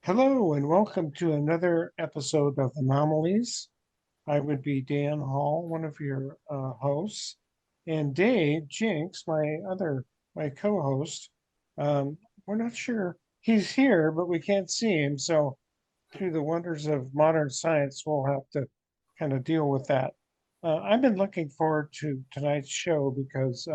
Hello and welcome to another episode of Anomalies. I would be Dan Hall, one of your hosts, and Dave Jinks, my co-host. We're not sure he's here, but we can't see him. So through the wonders of modern science, we'll have to kind of deal with that. I've been looking forward to tonight's show because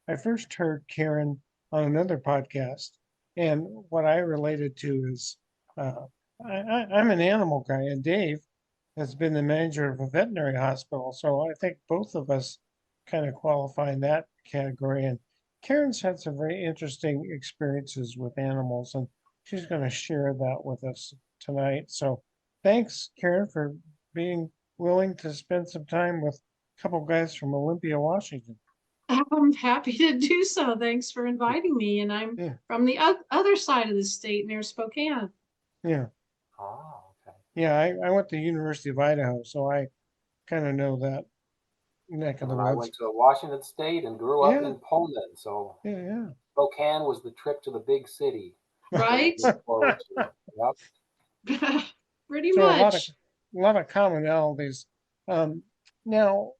I first heard Karen on another podcast, and what I related to is uh, I'm an animal guy, and Dave has been the manager of a veterinary hospital, so I think both of us kind of qualify in that category. And Karen's had some very interesting experiences with animals, and she's going to share that with us tonight. So thanks, Karen, for being willing to spend some time with a couple guys from Olympia, Washington. I'm happy to do so. Thanks for inviting me. And I'm Yeah, from the other side of the state near Spokane. yeah, Oh, okay. yeah. I went to University of Idaho, so I kind of know that neck of the And I woods. went to Washington State and grew up Yeah, in Pullman, so yeah, Spokane was the trip to the big city that I Right? look forward to. Yep. Pretty So much. a lot of commonalities. Um, now,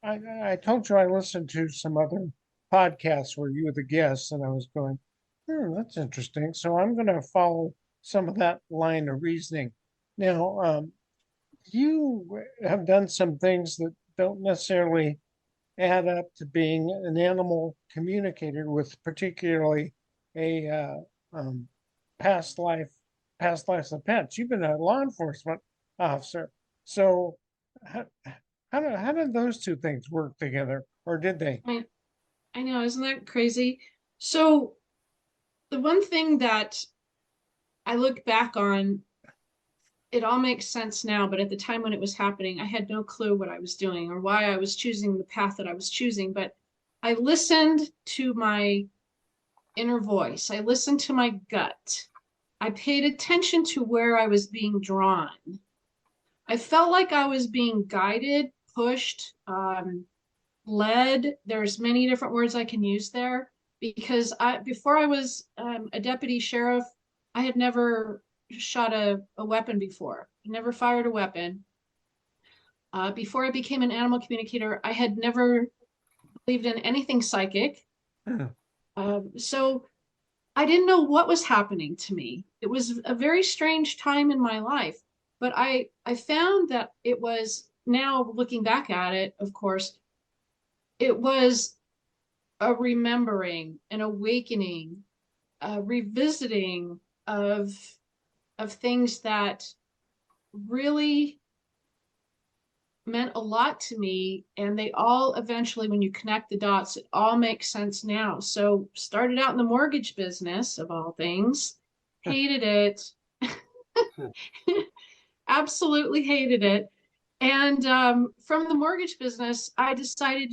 I told you I listened to some other podcasts where you were the guest, and I was going, that's interesting. So I'm going to follow some of that line of reasoning. Now, you have done some things that don't necessarily add up to being an animal communicator with particularly a um, past life, past lives of pets. You've been a law enforcement officer, so how, how did those two things work together, or did they? I, I know, isn't that crazy? So the one thing that I look back on, it all makes sense now, but at the time when it was happening, I had no clue what I was doing or why I was choosing the path that I was choosing. But I listened to my inner voice. I listened to my gut. I paid attention to where I was being drawn. I felt like I was being guided, pushed, led. There's many different words I can use there because before I was a deputy sheriff, I had never shot a weapon before. I never fired a weapon. Before I became an animal communicator, I had never believed in anything psychic. Hmm. So I didn't know what was happening to me. It was a very strange time in my life, but I found that it was, now looking back at it, of course, it was a remembering, an awakening, a revisiting of things that really meant a lot to me, and they all eventually, when you connect the dots, it all makes sense now. So started out in the mortgage business of all things, hated it. Absolutely hated it. And from the mortgage business, I decided,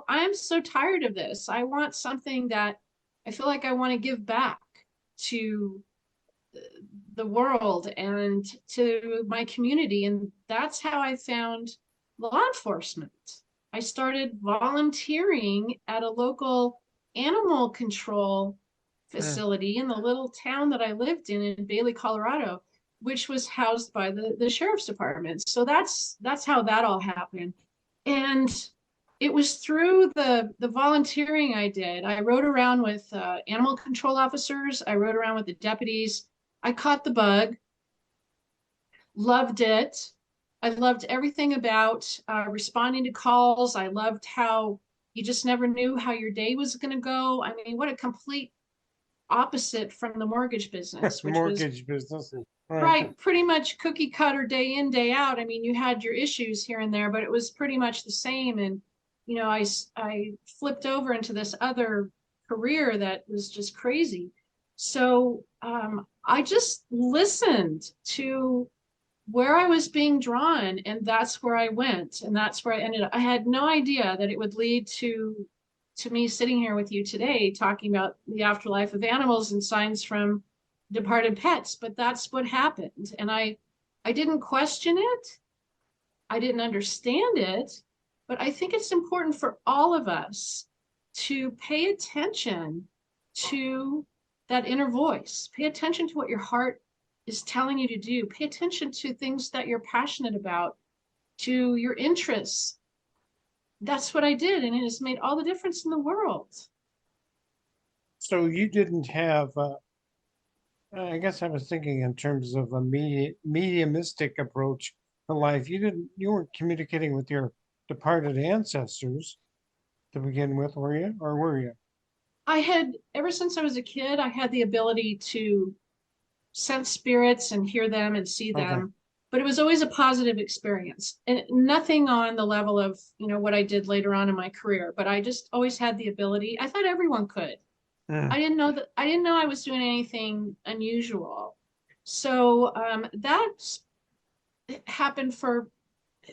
I'm so tired of this. I want something that I feel like I want to give back to the world and to my community. And that's how I found law enforcement. I started volunteering at a local animal control Hmm. facility in the little town that I lived in Bailey, Colorado, which was housed by the sheriff's department. So that's how that all happened. And it was through the volunteering I did. I rode around with animal control officers. I rode around with the deputies. I caught the bug, loved it. I loved everything about responding to calls. I loved how you just never knew how your day was going to go. I mean, what a complete opposite from the mortgage business, which was Mortgage business, right? right, pretty much cookie cutter day in, day out. I mean, you had your issues here and there, but it was pretty much the same. And, I flipped over into this other career that was just crazy. So I just listened to where I was being drawn, and that's where I went, and that's where I ended up. I had no idea that it would lead to me sitting here with you today talking about the afterlife of animals and signs from departed pets, but that's what happened. And I didn't question it. I didn't understand it, but I think it's important for all of us to pay attention to that inner voice. Pay attention to what your heart is telling you to do. Pay attention to things that you're passionate about, to your interests. That's what I did, and it has made all the difference in the world. So you didn't have, I guess I was thinking in terms of a mediumistic approach to life. You weren't communicating with your departed ancestors to begin with, were you? Or were you? I had, ever since I was a kid, I had the ability to sense spirits and hear them and see Okay. them, but it was always a positive experience, and nothing on the level of, what I did later on in my career, but I just always had the ability. I thought everyone could. Mm, I didn't know I was doing anything unusual. So that happened for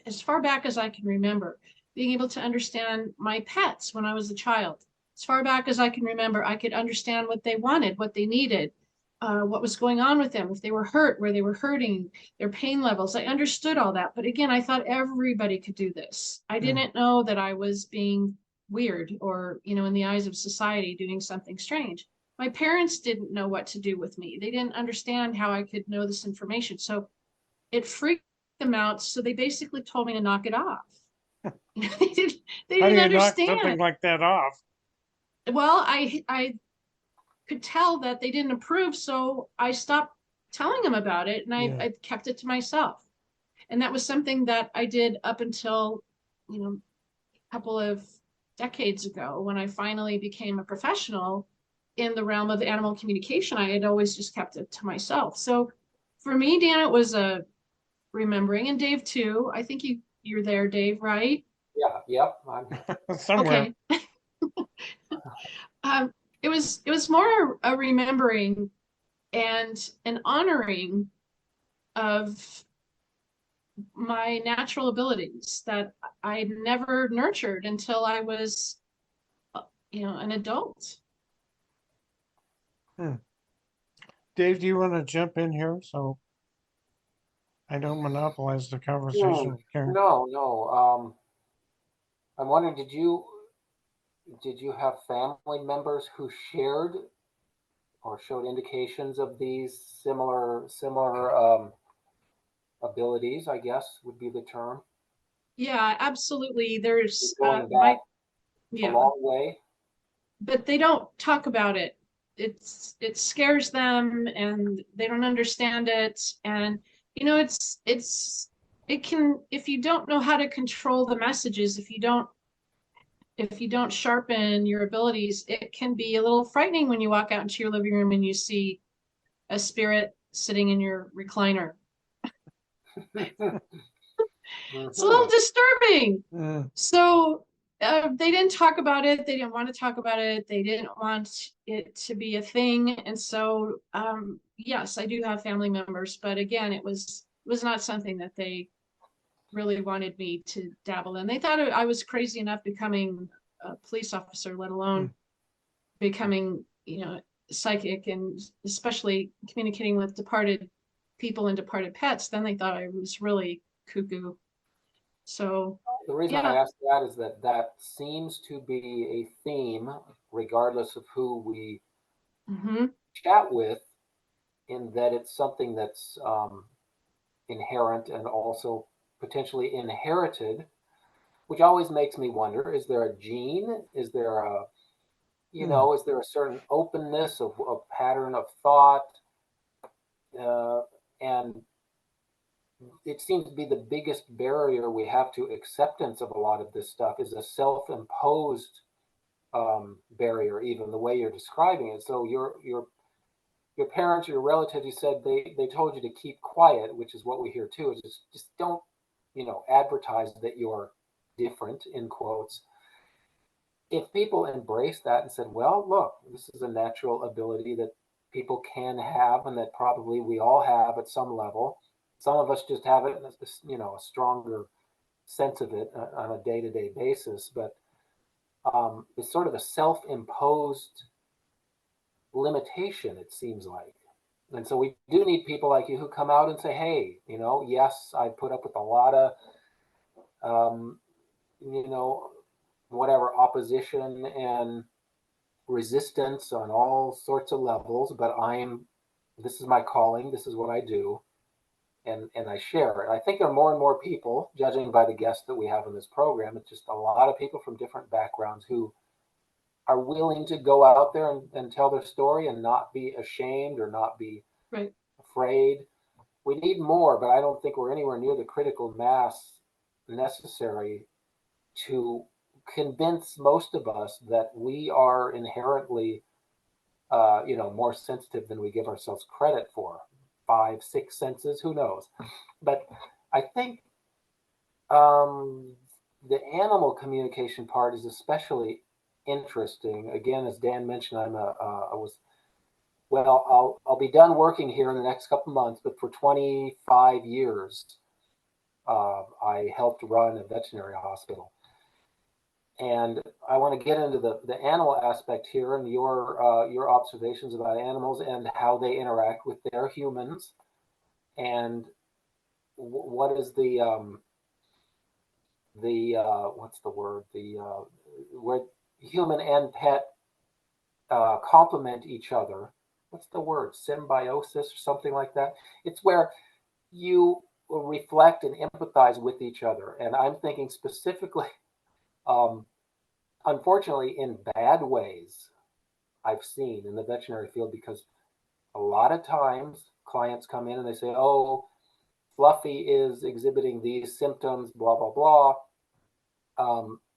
as far back as I can remember, being able to understand my pets when I was a child. As far back as I can remember, I could understand what they wanted, what they needed, what was going on with them, if they were hurt, where they were hurting, their pain levels. I understood all that. But again, I thought everybody could do this. I mm. didn't know that I was being weird or, in the eyes of society, doing something strange. My parents didn't know what to do with me. They didn't understand how I could know this information. So it freaked them out. So they basically told me to knock it off. They didn't, they How do didn't you knock something understand. like that off? Well, I could tell that they didn't approve, so I stopped telling them about it, and Yeah. I kept it to myself. And that was something that I did up until, a couple of decades ago, when I finally became a professional in the realm of animal communication. I had always just kept it to myself. So for me, Dan, it was a remembering, and Dave too. I think you're there, Dave, right? Yeah. Yep. I'm here. Somewhere. Okay. It was more a remembering and an honoring of my natural abilities that I never nurtured until I was, an adult. Hmm. Dave, do you want to jump in here so I don't monopolize the conversation with Karen? No. I'm wondering, did you have family members who shared or showed indications of these similar abilities? I guess would be the term. Yeah, absolutely. There's Going back my a yeah, long way. but they don't talk about it. It scares them, and they don't understand it. And it can, if you don't know how to control the messages, if you don't sharpen your abilities, it can be a little frightening when you walk out into your living room and you see a spirit sitting in your recliner. It's a little Mhm. disturbing. Mm, So they didn't talk about it. They didn't want to talk about it. They didn't want it to be a thing. And so, yes, I do have family members, but again, it was not something that they really wanted me to dabble in. They thought I was crazy enough becoming a police officer, let mm. alone becoming, psychic, and especially communicating with departed people and departed pets. Then they thought I was really cuckoo. So, The reason I yeah. ask that is that seems to be a theme, regardless of who we Hmm. chat with, in that it's something that's inherent and also potentially inherited, which always makes me wonder: is there a gene? Hmm. Is there a certain openness of pattern of thought? Uh, and it seems to be the biggest barrier we have to acceptance of a lot of this stuff is a self-imposed barrier, even the way you're describing it. So your parents or your relatives, you said they told you to keep quiet, which is what we hear too. Is just don't advertise that you're different in quotes. If people embrace that and said, well, look, this is a natural ability that people can have and that probably we all have at some level. Some of us just have it, a stronger sense of it on a day-to-day basis. But it's sort of a self-imposed limitation, it seems like. And so we do need people like you who come out and say, hey, yes, I put up with a lot of, um, you know, whatever opposition and resistance on all sorts of levels, but I'm this is my calling, this is what I do, and I share it. I think there are more and more people, judging by the guests that we have in this program, it's just a lot of people from different backgrounds who are willing to go out there and tell their story and not be ashamed or not be Right. afraid. We need more, but I don't think we're anywhere near the critical mass necessary to convince most of us that we are inherently, more sensitive than we give ourselves credit for. 5, 6 senses, who knows? But I think the animal communication part is especially interesting. Again, as Dan mentioned, I'll be done working here in the next couple months, but for 25 years, I helped run a veterinary hospital. And I want to get into the animal aspect here and your observations about animals and how they interact with their humans, and what is what's the word, where human and pet complement each other. What's the word? Symbiosis or something like that. It's where you reflect and empathize with each other. And I'm thinking specifically, unfortunately, in bad ways, I've seen in the veterinary field, because a lot of times clients come in and they say, oh, Fluffy is exhibiting these symptoms, blah, blah, blah.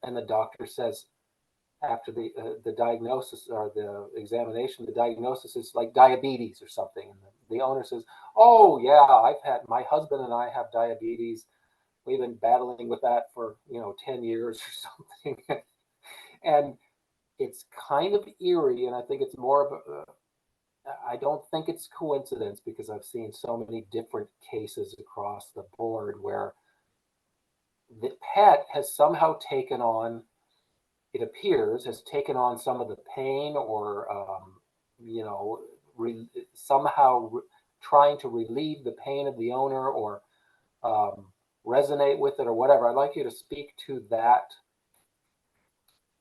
And the doctor says, after the diagnosis or the examination, the diagnosis is like diabetes or something. And the owner says, oh, yeah, my husband and I have diabetes. We've been battling with that for, 10 years or something. And it's kind of eerie. And I think it's more of I don't think it's coincidence, because I've seen so many different cases across the board where the pet has somehow taken on, it appears, has taken on some of the pain, or somehow trying to relieve the pain of the owner, or resonate with it, or whatever. I'd like you to speak to that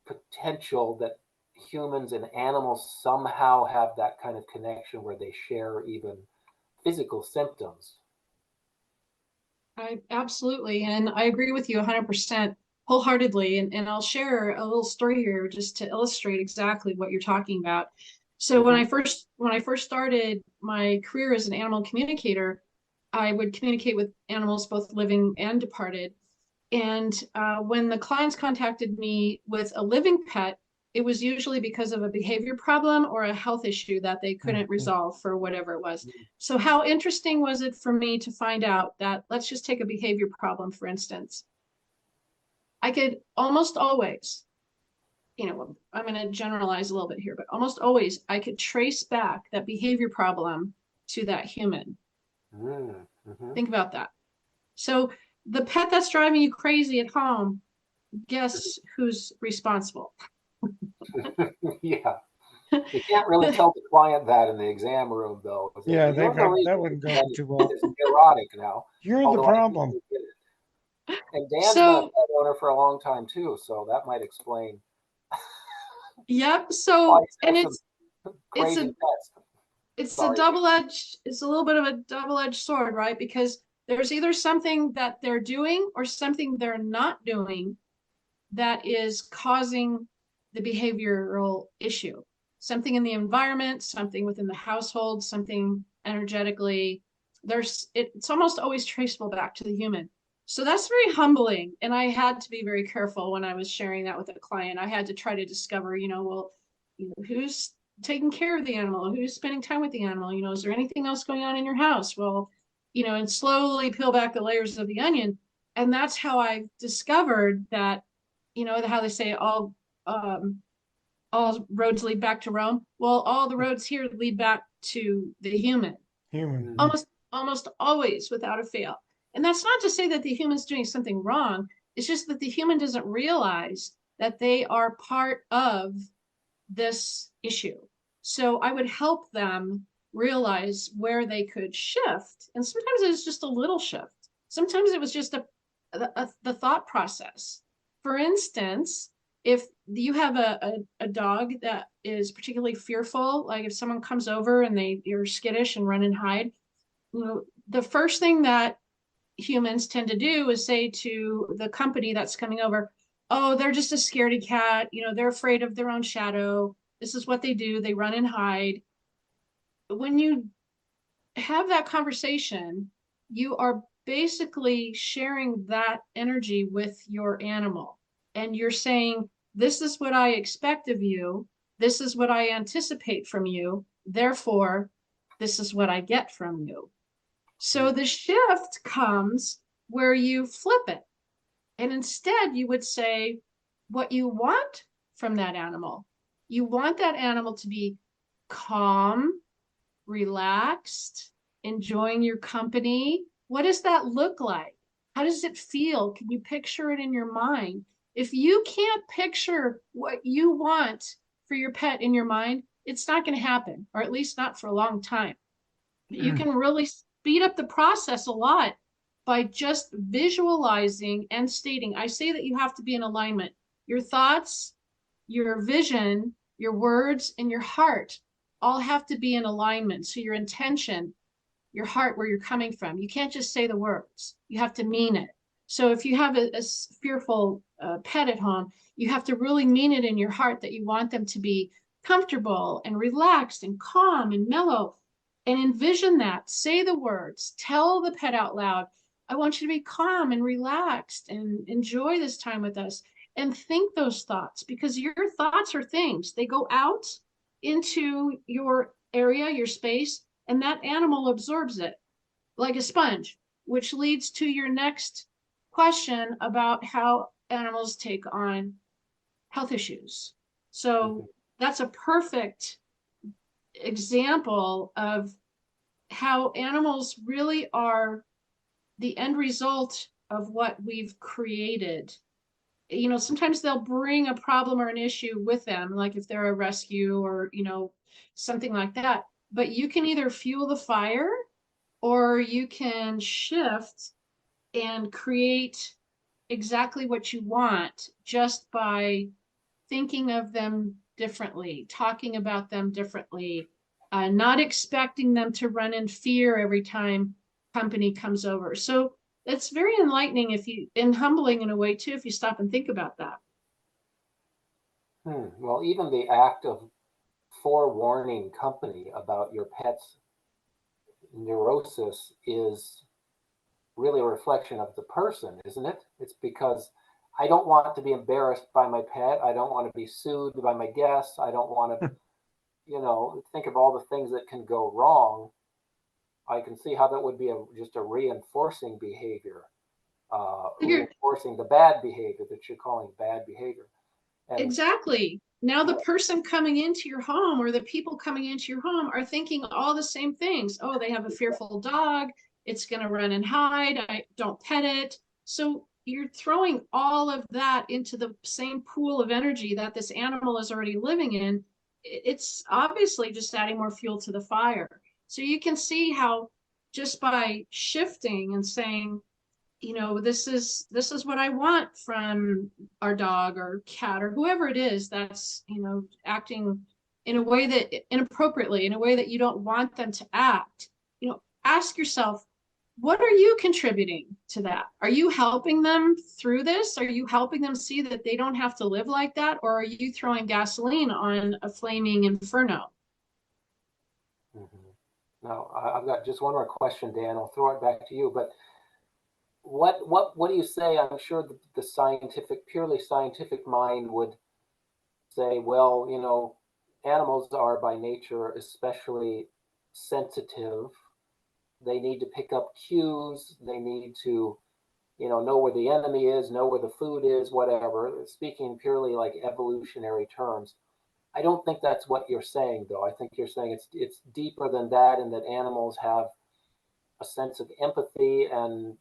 potential that humans and animals somehow have that kind of connection where they share even physical symptoms. Absolutely. And I agree with you 100% wholeheartedly. And I'll share a little story here just to illustrate exactly what you're talking about. So when I first started my career as an animal communicator, I would communicate with animals, both living and departed. And when the clients contacted me with a living pet, it was usually because of a behavior problem or a health issue that they couldn't resolve for whatever it was. So how interesting was it for me to find out that, let's just take a behavior problem, for instance. I could almost always, I'm going to generalize a little bit here, but almost always I could trace back that behavior problem to that human. Mm-hmm. Think about that. So the pet that's driving you crazy at home, guess who's responsible? Yeah. You can't really tell the client that in the exam room, though. Yeah, that wouldn't go too well. It's neurotic now. You're the problem. And Dan's been a pet owner for a long time too, so that might explain. Yep. So, and it's a little bit of a double-edged sword, right? Because there's either something that they're doing or something they're not doing that is causing the behavioral issue. Something in the environment, something within the household, something energetically. It's almost always traceable back to the human. So that's very humbling. And I had to be very careful when I was sharing that with a client. I had to try to discover, who's taking care of the animal, who's spending time with the animal, is there anything else going on in your house? Well, and slowly peel back the layers of the onion. And that's how I discovered that, how they say all roads lead back to Rome. Well, all the roads here lead back to the human. Almost always, without a fail. And that's not to say that the human's doing something wrong. It's just that the human doesn't realize that they are part of this issue. So I would help them realize where they could shift. And sometimes it's just a little shift. Sometimes it was just the thought process. For instance, if you have a dog that is particularly fearful, like if someone comes over and you're skittish and run and hide, you know, the first thing that humans tend to do is say to the company that's coming over, oh, they're just a scaredy cat, you know, they're afraid of their own shadow. This is what they do. They run and hide. When you have that conversation, you are basically sharing that energy with your animal. And you're saying, this is what I expect of you. This is what I anticipate from you. Therefore, this is what I get from you. So the shift comes where you flip it. And instead, you would say what you want from that animal. You want that animal to be calm, relaxed, enjoying your company. What does that look like? How does it feel? Can you picture it in your mind? If you can't picture what you want for your pet in your mind, it's not going to happen, or at least not for a long time. You can really speed up the process a lot by just visualizing and stating. I say that you have to be in alignment. Your thoughts, your vision, your words, and your heart all have to be in alignment. So your intention, your heart, where you're coming from, you can't just say the words. You have to mean it. So if you have a fearful pet at home, you have to really mean it in your heart that you want them to be comfortable and relaxed and calm and mellow, and envision that. Say the words, tell the pet out loud, I want you to be calm and relaxed and enjoy this time with us. And think those thoughts, because your thoughts are things. They go out into your area, your space, and that animal absorbs it like a sponge, which leads to your next question about how animals take on health issues. So that's a perfect example of how animals really are the end result of what we've created. You know, sometimes they'll bring a problem or an issue with them, like if they're a rescue or, you know, something like that. But you can either fuel the fire or you can shift and create exactly what you want just by thinking of them differently, talking about them differently, not expecting them to run in fear every time company comes over. So it's very enlightening and humbling in a way too, if you stop and think about that. Well, even the act of forewarning company about your pet's neurosis is really a reflection of the person, isn't it? It's because I don't want to be embarrassed by my pet. I don't want to be sued by my guests. I don't want to, think of all the things that can go wrong. I can see how that would be just a reinforcing behavior, reinforcing the bad behavior that you're calling bad behavior. And exactly. Now the person coming into your home or the people coming into your home are thinking all the same things. Oh, they have a fearful dog. It's going to run and hide. I don't pet it. So you're throwing all of that into the same pool of energy that this animal is already living in. It's obviously just adding more fuel to the fire. So you can see how just by shifting and saying, you know, this is what I want from our dog or cat or whoever it is that's, you know, acting in a way that inappropriately, in a way that you don't want them to act. You know, ask yourself, what are you contributing to that? Are you helping them through this? Are you helping them see that they don't have to live like that? Or are you throwing gasoline on a flaming inferno? Now, I've got just one more question, Dan. I'll throw it back to you. But what do you say? I'm sure the scientific, purely scientific mind would say, well, animals are by nature especially sensitive. They need to pick up cues. They need to, know where the enemy is, know where the food is, whatever. Speaking purely like evolutionary terms. I don't think that's what you're saying, though. I think you're saying it's deeper than that, and that animals have a sense of empathy, and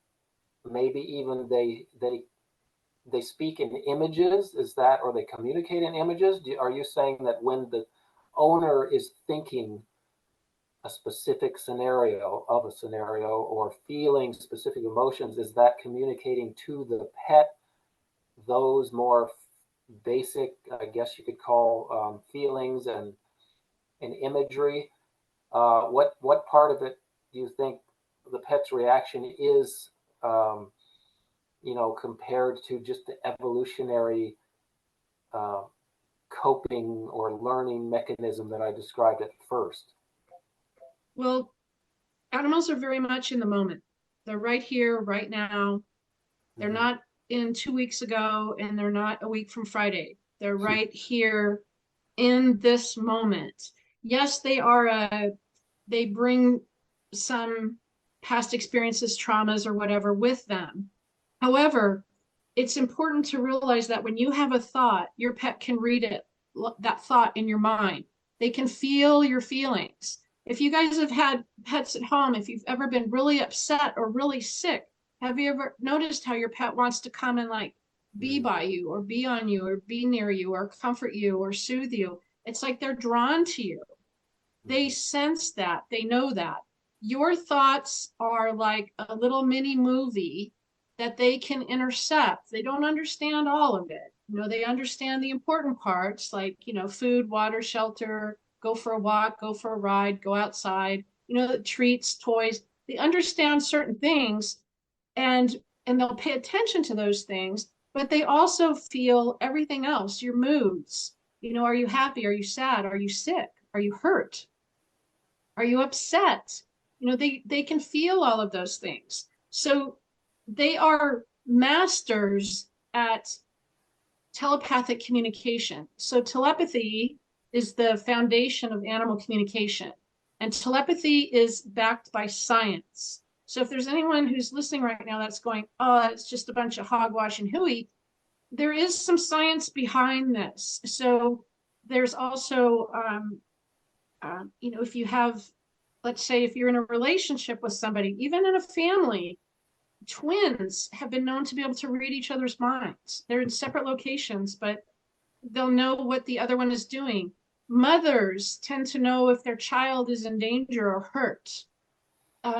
maybe even they speak in images. Is that, or they communicate in images? Are you saying that when the owner is thinking a specific scenario or feeling specific emotions, is that communicating to the pet those more basic, I guess you could call, feelings and imagery. What part of it do you think the pet's reaction is, compared to just the evolutionary uh, coping or learning mechanism that I described at first? Well, animals are very much in the moment. They're right here, right now. They're Mhm. not in 2 weeks ago, and they're not a week from Friday. They're right here in this moment. Yes, they bring some past experiences, traumas, or whatever with them. However, it's important to realize that when you have a thought, your pet can read it, that thought in your mind. They can feel your feelings. If you guys have had pets at home, if you've ever been really upset or really sick, have you ever noticed how your pet wants to come and like be by you or be on you or be near you or comfort you or soothe you? It's like they're drawn to you. They sense that, they know that. Your thoughts are like a little mini movie that they can intercept. They don't understand all of it. They understand the important parts like, food, water, shelter, go for a walk, go for a ride, go outside, the treats, toys. They understand certain things and they'll pay attention to those things, but they also feel everything else, your moods. Are you happy? Are you sad? Are you sick? Are you hurt? Are you upset? They can feel all of those things. So they are masters at telepathic communication. So telepathy is the foundation of animal communication. And telepathy is backed by science. So if there's anyone who's listening right now that's going, oh, it's just a bunch of hogwash and hooey, there is some science behind this. So there's also if you have, let's say, if you're in a relationship with somebody, even in a family, twins have been known to be able to read each other's minds. They're in separate locations, but they'll know what the other one is doing. Mothers tend to know if their child is in danger or hurt.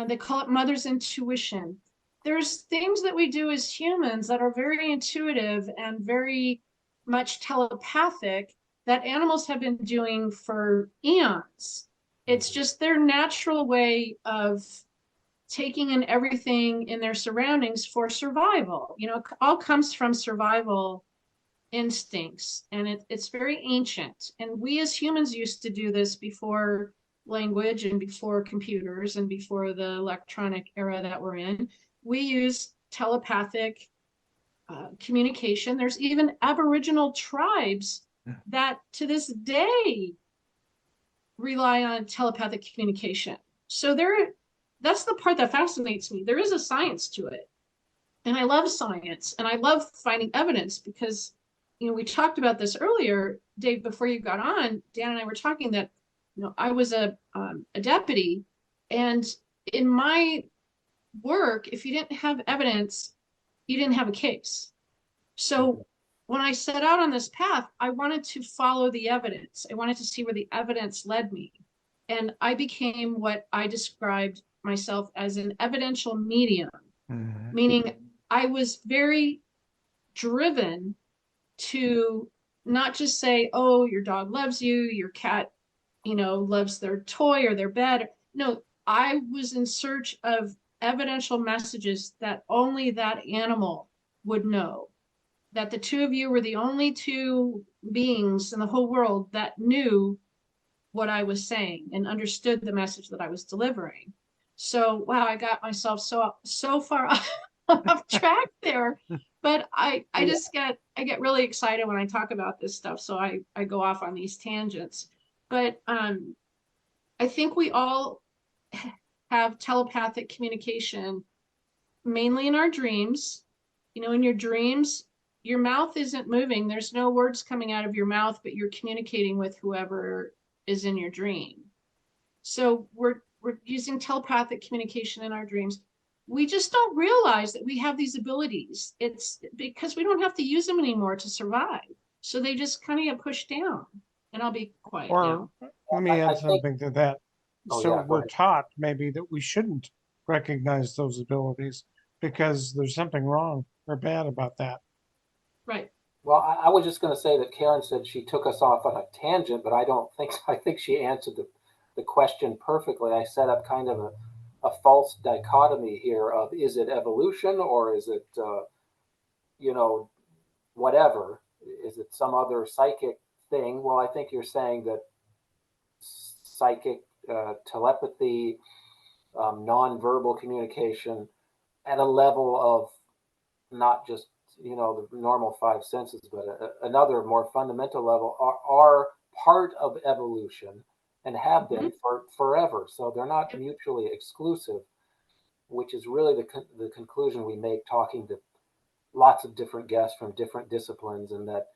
They call it mother's intuition. There's things that we do as humans that are very intuitive and very much telepathic that animals have been doing for eons. It's just their natural way of taking in everything in their surroundings for survival. It all comes from survival instincts, and it's very ancient. And we as humans used to do this before language and before computers and before the electronic era that we're in. We use telepathic communication. There's even Aboriginal tribes that to this day rely on telepathic communication. So that's the part that fascinates me. There is a science to it. And I love science and I love finding evidence because, we talked about this earlier, Dave, before you got on. Dan and I were talking that, I was a deputy, and in my work, if you didn't have evidence, you didn't have a case. So when I set out on this path, I wanted to follow the evidence. I wanted to see where the evidence led me. And I became what I described myself as an evidential medium, meaning I was very driven to not just say, oh, your dog loves you, your cat, loves their toy or their bed. No, I was in search of evidential messages that only that animal would know, that the two of you were the only two beings in the whole world that knew what I was saying and understood the message that I was delivering. So, wow, I got myself so far off track there. But I get really excited when I talk about this stuff. So I go off on these tangents. But I think we all have telepathic communication, mainly in our dreams. In your dreams, your mouth isn't moving. There's no words coming out of your mouth, but you're communicating with whoever is in your dream. So we're using telepathic communication in our dreams. We just don't realize that we have these abilities. It's because we don't have to use them anymore to survive. So they just kind of get pushed down. And I'll be quiet now. Or let me I add think, something to that. oh So yeah, go we're ahead. taught maybe that we shouldn't recognize those abilities because there's something wrong or bad about that. Right. Well, I was just going to say that Karen said she took us off on a tangent, but I don't think so. I think she answered the question perfectly. I set up kind of a false dichotomy here of, is it evolution, or is it, you know, whatever? Is it some other psychic thing? Well, I think you're saying that psychic telepathy, nonverbal communication at a level of not just, the normal five senses, but another more fundamental level are part of evolution and have been for forever. So they're not mutually exclusive, which is really the conclusion we make talking to lots of different guests from different disciplines. And that,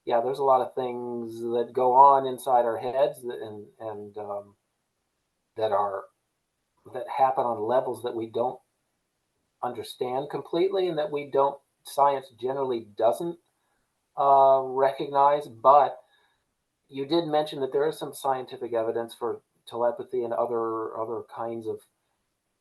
yeah, there's a lot of things that go on inside our heads and that are that happen on levels that we don't understand completely, and that we don't science generally doesn't recognize. But you did mention that there is some scientific evidence for telepathy and other kinds of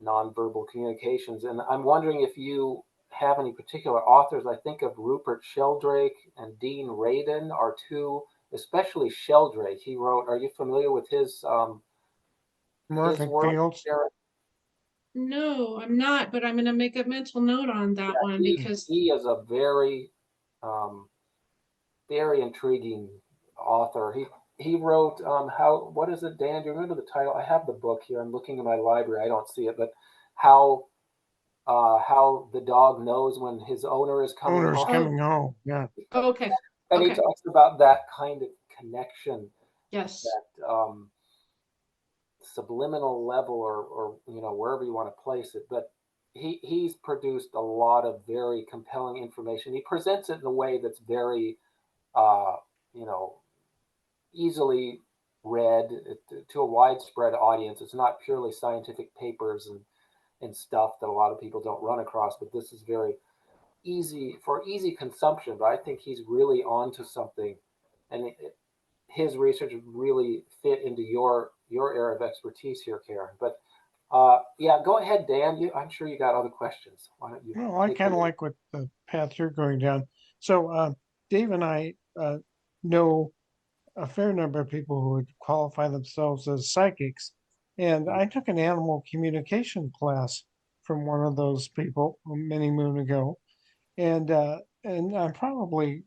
nonverbal communications, and I'm wondering if you have any particular authors. I think of Rupert Sheldrake and Dean Radin are two, especially Sheldrake. He wrote. Are you familiar with his Morphic work? fields. No, I'm not, but I'm going to make a mental note on that one because he is a very very intriguing author. He wrote what is it, Dan? Do you remember the title? I have the book here. I'm looking in my library. I don't see it, but how the dog knows when his owner is coming Owner's home. coming home. Yeah. Oh, okay. And he Okay. talks about that kind of connection, Yes. that subliminal level, or wherever you want to place it. But he's produced a lot of very compelling information. He presents it in a way that's very you know easily read to a widespread audience. It's not purely scientific papers and stuff that a lot of people don't run across, but this is very easy consumption. But I think he's really onto something, and his research really fit into your area of expertise here, Karen. But yeah, go ahead, Dan. I'm sure you got other questions. Why don't you? Well, I kind of like what the path you're going down. So Dave and I know a fair number of people who would qualify themselves as psychics. And I took an animal communication class from one of those people many moon ago. And I'm probably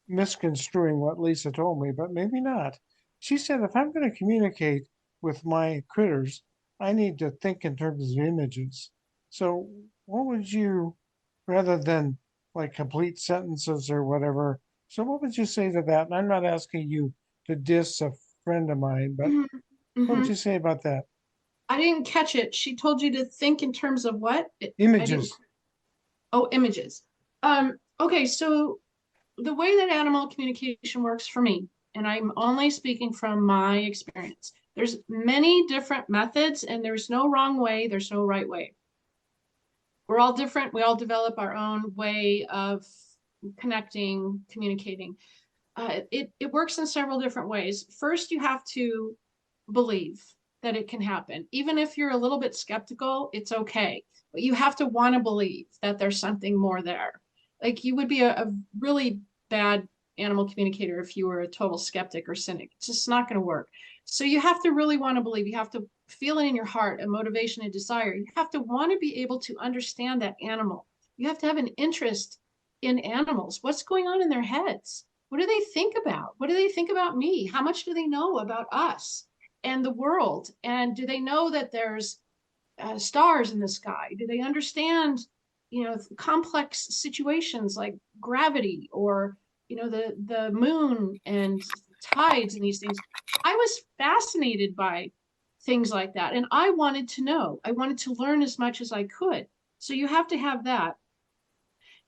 misconstruing what Lisa told me, but maybe not. She said, if I'm going to communicate with my critters, I need to think in terms of images. So, what would you, rather than like complete sentences or whatever, so what would you say to that? And I'm not asking you to diss a friend of mine, but what would you say about that? I didn't catch it. She told you to think in terms of what? Images. Oh, images. Okay, so the way that animal communication works for me, and I'm only speaking from my experience, there's many different methods, and there's no wrong way, there's no right way. We're all different. We all develop our own way of connecting, communicating. It works in several different ways. First, you have to believe that it can happen. Even if you're a little bit skeptical, it's okay. But you have to want to believe that there's something more there. Like you would be a really bad animal communicator if you were a total skeptic or cynic. It's just not going to work. So you have to really want to believe. You have to feel it in your heart, a motivation, a desire. You have to want to be able to understand that animal. You have to have an interest in animals. What's going on in their heads? What do they think about? What do they think about me? How much do they know about us and the world? And do they know that there's stars in the sky? Do they understand, complex situations like gravity or, the moon and tides and these things? I was fascinated by things like that. And I wanted to know. I wanted to learn as much as I could. So you have to have that.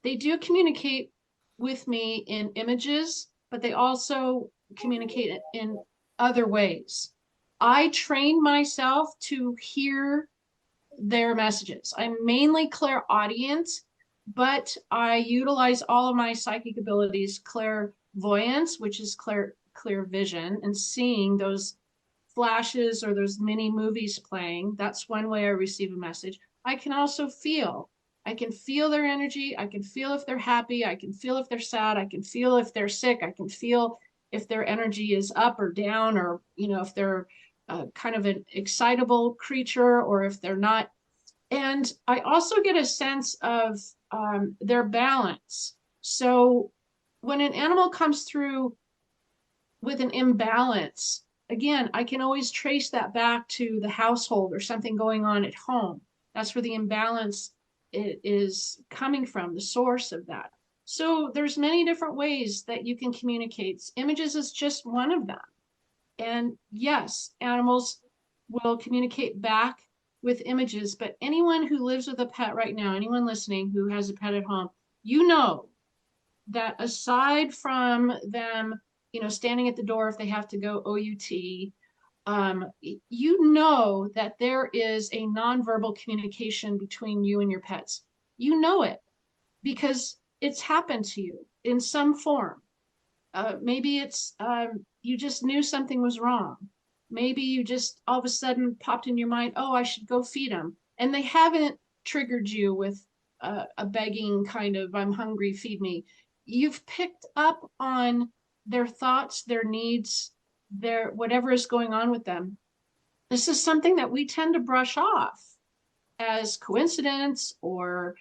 They do communicate with me in images, but they also communicate in other ways. I train myself to hear their messages. I'm mainly clairaudient, but I utilize all of my psychic abilities, clairvoyance, which is clear vision, and seeing those flashes or those mini movies playing. That's one way I receive a message. I can also feel. I can feel their energy. I can feel if they're happy. I can feel if they're sad. I can feel if they're sick. I can feel if their energy is up or down, or, if they're kind of an excitable creature or if they're not. And I also get a sense of their balance. So when an animal comes through with an imbalance, again, I can always trace that back to the household or something going on at home. That's where the imbalance is coming from, the source of that. So there's many different ways that you can communicate. Images is just one of them. And yes, animals will communicate back with images, but anyone who lives with a pet right now, anyone listening who has a pet at home, you know that aside from them, standing at the door if they have to go OUT, you know that there is a nonverbal communication between you and your pets. You know it because it's happened to you in some form. Maybe it's you just knew something was wrong. Maybe you just all of a sudden popped in your mind, oh, I should go feed them. And they haven't triggered you with a begging kind of, I'm hungry, feed me. You've picked up on their thoughts, their needs, their whatever is going on with them. This is something that we tend to brush off as coincidence, or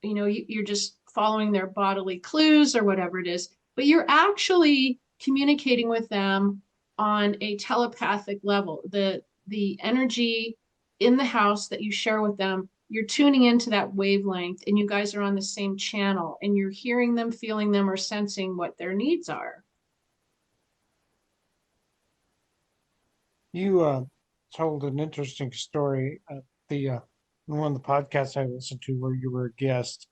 you're just following their bodily clues or whatever it is, but you're actually communicating with them on a telepathic level. The energy in the house that you share with them, you're tuning into that wavelength, and you guys are on the same channel, and you're hearing them, feeling them, or sensing what their needs are. You told an interesting story at the one of the podcasts I listened to where you were a guest,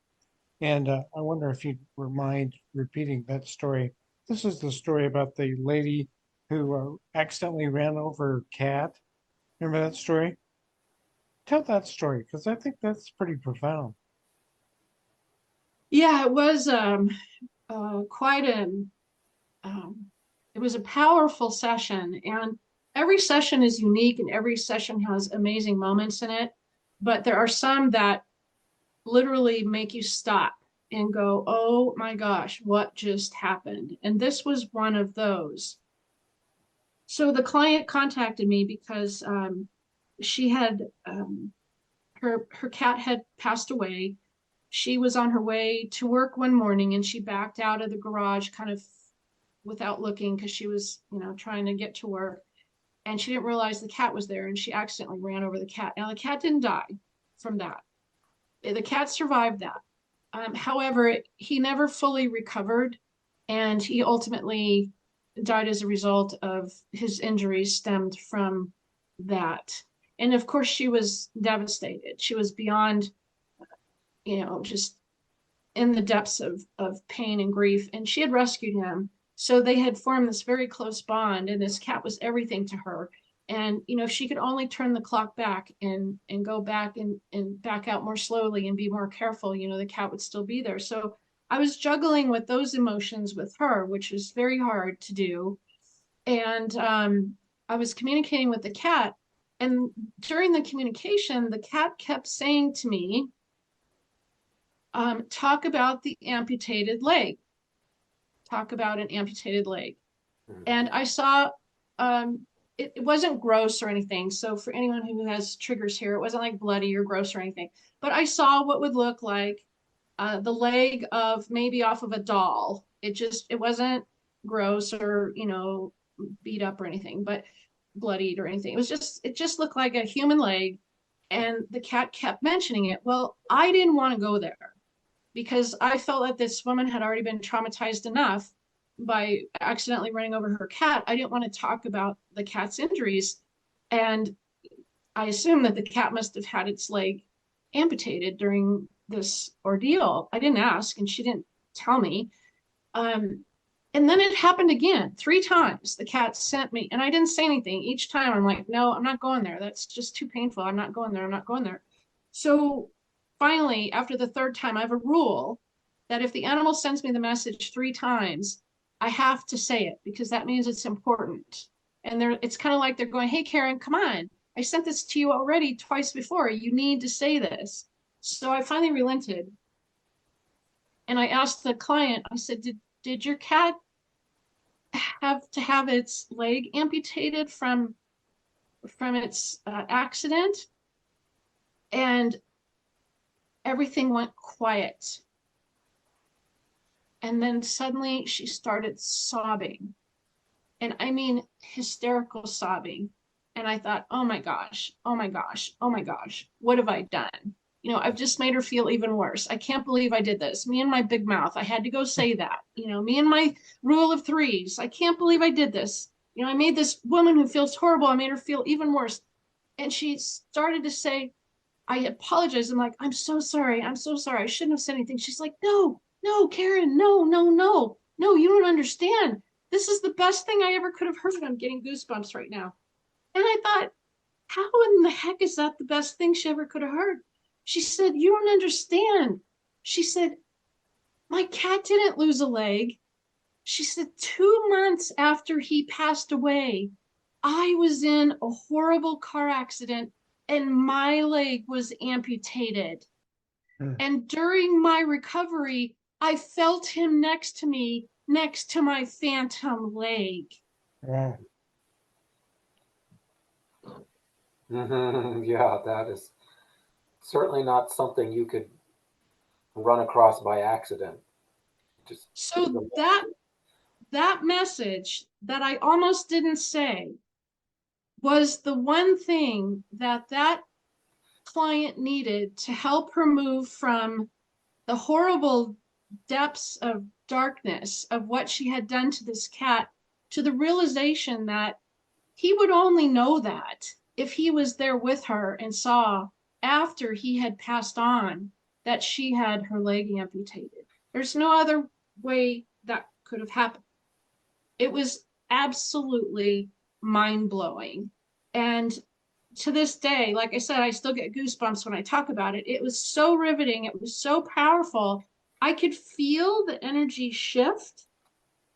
and I wonder if you'd mind repeating that story. This is the story about the lady who accidentally ran over her cat. Remember that story? Tell that story because I think that's pretty profound. Yeah, it was quite an um, it was a powerful session, and every session is unique and every session has amazing moments in it, but there are some that literally make you stop and go, oh my gosh, what just happened? And this was one of those. So the client contacted me because she had her cat had passed away. She was on her way to work one morning and she backed out of the garage kind of without looking because she was, trying to get to work. And she didn't realize the cat was there and she accidentally ran over the cat. Now, the cat didn't die from that. The cat survived that. However, he never fully recovered, and he ultimately died as a result of his injuries stemmed from that. And of course, she was devastated. She was beyond, just in the depths of pain and grief. And she had rescued him. So they had formed this very close bond, and this cat was everything to her. And, if she could only turn the clock back and go back and back out more slowly and be more careful, the cat would still be there. So I was juggling with those emotions with her, which was very hard to do. And I was communicating with the cat. And during the communication, the cat kept saying to me, talk about the amputated leg. Talk about an amputated leg. And I saw it wasn't gross or anything. So for anyone who has triggers here, it wasn't like bloody or gross or anything. But I saw what would look like the leg of maybe off of a doll. It wasn't gross or, beat up or anything, but bloodied or anything. It just looked like a human leg. And the cat kept mentioning it. Well, I didn't want to go there because I felt that this woman had already been traumatized enough by accidentally running over her cat. I didn't want to talk about the cat's injuries. And I assumed that the cat must have had its leg amputated during this ordeal. I didn't ask, and she didn't tell me. And then it happened again, 3 times. The cat sent me, and I didn't say anything. Each time I'm like, no, I'm not going there. That's just too painful. I'm not going there. I'm not going there. So finally, after the 3rd time, I have a rule that if the animal sends me the message 3 times, I have to say it because that means it's important. And it's kind of like they're going, hey, Karen, come on. I sent this to you already twice before. You need to say this. So I finally relented. And I asked the client, I said, did your cat have to have its leg amputated from its accident? And everything went quiet. And then suddenly she started sobbing. And I mean, hysterical sobbing. And I thought, oh my gosh, oh my gosh, oh my gosh, what have I done? I've just made her feel even worse. I can't believe I did this. Me and my big mouth. I had to go say that. Me and my rule of threes. I can't believe I did this. I made this woman who feels horrible, I made her feel even worse. And she started to say, I apologize. I'm like, I'm so sorry. I'm so sorry. I shouldn't have said anything. She's like, no, no, Karen, no, no, no, no, you don't understand. This is the best thing I ever could have heard. I'm getting goosebumps right now. And I thought, how in the heck is that the best thing she ever could have heard? She said, you don't understand. She said, my cat didn't lose a leg. She said, 2 months after he passed away, I was in a horrible car accident and my leg was amputated. And during my recovery, I felt him next to me, next to my phantom leg. Wow. Yeah, that is certainly not something you could run across by accident. Just so that message that I almost didn't say was the one thing that client needed to help her move from the horrible depths of darkness of what she had done to this cat to the realization that he would only know that if he was there with her and saw after he had passed on that she had her leg amputated. There's no other way that could have happened. It was absolutely mind-blowing. And to this day, like I said, I still get goosebumps when I talk about it. It was so riveting. It was so powerful. I could feel the energy shift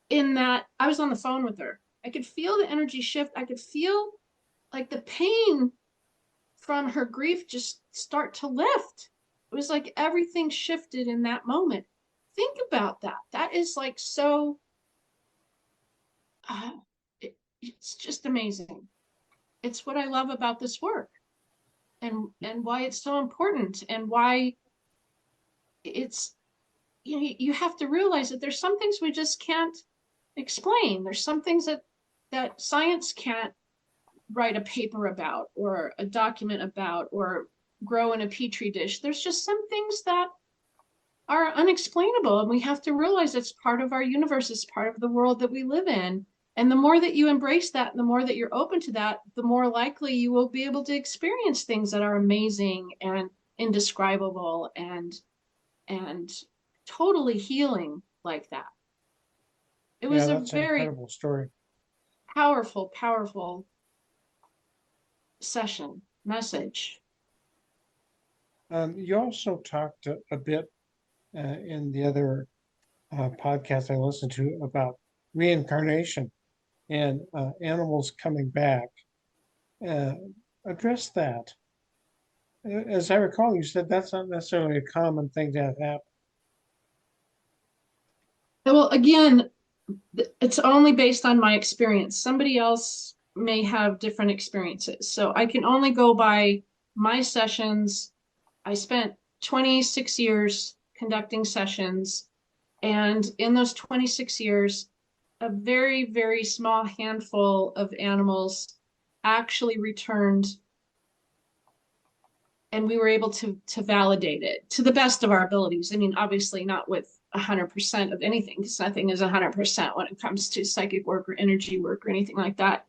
in that I was on the phone with her. I could feel the energy shift. I could feel like the pain from her grief just start to lift. It was like everything shifted in that moment. Think about that. That is like so, it's just amazing. It's what I love about this work and why it's so important and why it's, you have to realize that there's some things we just can't explain. There's some things that science can't write a paper about or a document about or grow in a petri dish. There's just some things that are unexplainable, and we have to realize it's part of our universe, it's part of the world that we live in. And the more that you embrace that, the more that you're open to that, the more likely you will be able to experience things that are amazing and indescribable and totally healing like that. It was a That's an very incredible story. powerful, powerful session message. You also talked a bit in the other podcast I listened to about reincarnation and animals coming back. Uh, address that. As I recall, you said that's not necessarily a common thing to have happen. Well, again, it's only based on my experience. Somebody else may have different experiences. So I can only go by my sessions. I spent 26 years conducting sessions. And in those 26 years, a very, very small handful of animals actually returned, and we were able to validate it to the best of our abilities. I mean, obviously not with 100% of anything, because nothing is 100% when it comes to psychic work or energy work or anything like that.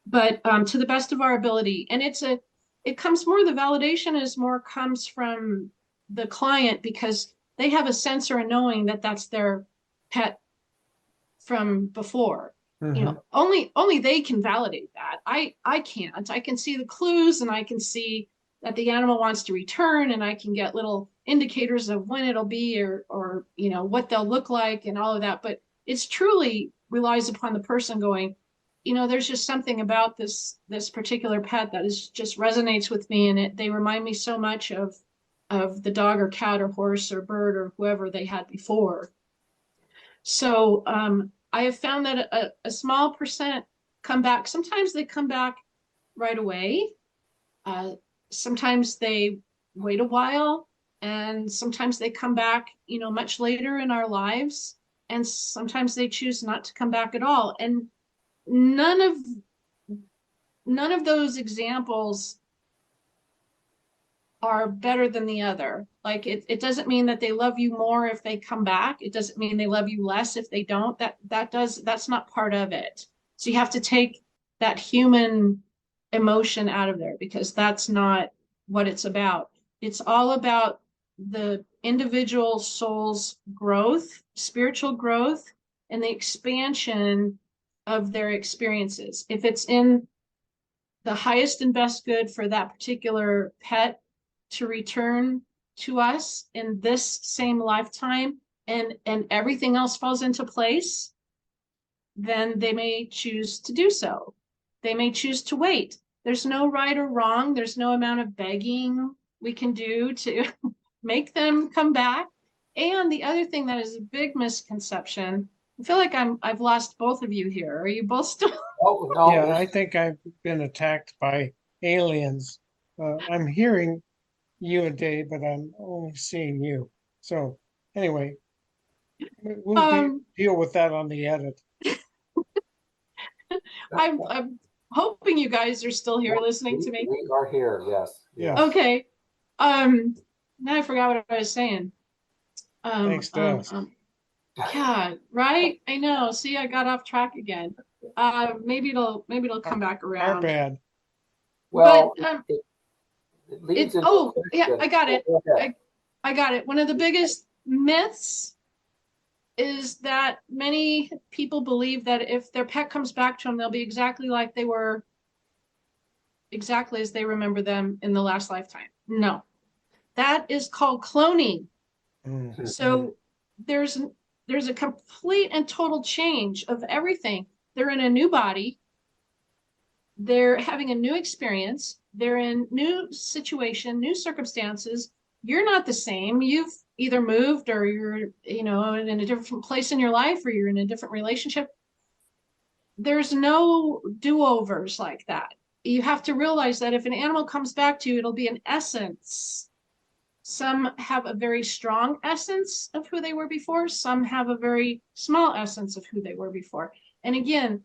But to the best of our ability, and it comes more, the validation is more comes from the client because they have a sense or a knowing that that's their pet from before. Mm-hmm. Only they can validate that. I can't. I can see the clues and I can see that the animal wants to return, and I can get little indicators of when it'll be or what they'll look like and all of that. But it's truly relies upon the person going, there's just something about this particular pet that is just resonates with me, and they remind me so much of of the dog or cat or horse or bird or whoever they had before. So I have found that a small percent come back. Sometimes they come back right away. Sometimes they wait a while, and sometimes they come back, much later in our lives. And sometimes they choose not to come back at all. And none of those examples are better than the other. Like it doesn't mean that they love you more if they come back. It doesn't mean they love you less if they don't. That's not part of it. So you have to take that human emotion out of there, because that's not what it's about. It's all about the individual soul's growth, spiritual growth, and the expansion of their experiences. If it's in the highest and best good for that particular pet to return to us in this same lifetime, and everything else falls into place, then they may choose to do so. They may choose to wait. There's no right or wrong. There's no amount of begging we can do to make them come back. And the other thing that is a big misconception, I feel like I've lost both of you here. Are you both still? Oh, no. Yeah, I think I've been attacked by aliens. I'm hearing you a day, but I'm only seeing you. So anyway, we'll deal with that on the edit. I'm hoping you guys are still here listening to me. We are here, yes. Yeah. Okay. Now I forgot what I was saying. Thanks to us. Yeah, right. I know. See, I got off track again. Maybe it'll come back around. Our bad. Well, but it leads into oh yeah, I got it. Go ahead. I got it. One of the biggest myths is that many people believe that if their pet comes back to them, they'll be exactly like they were, exactly as they remember them in the last lifetime. No, that is called cloning. Mm. So there's a complete and total change of everything. They're in a new body. They're having a new experience. They're in new situation, new circumstances. You're not the same. You've either moved, or you're, in a different place in your life, or you're in a different relationship. There's no do-overs like that. You have to realize that if an animal comes back to you, it'll be an essence. Some have a very strong essence of who they were before. Some have a very small essence of who they were before. And again,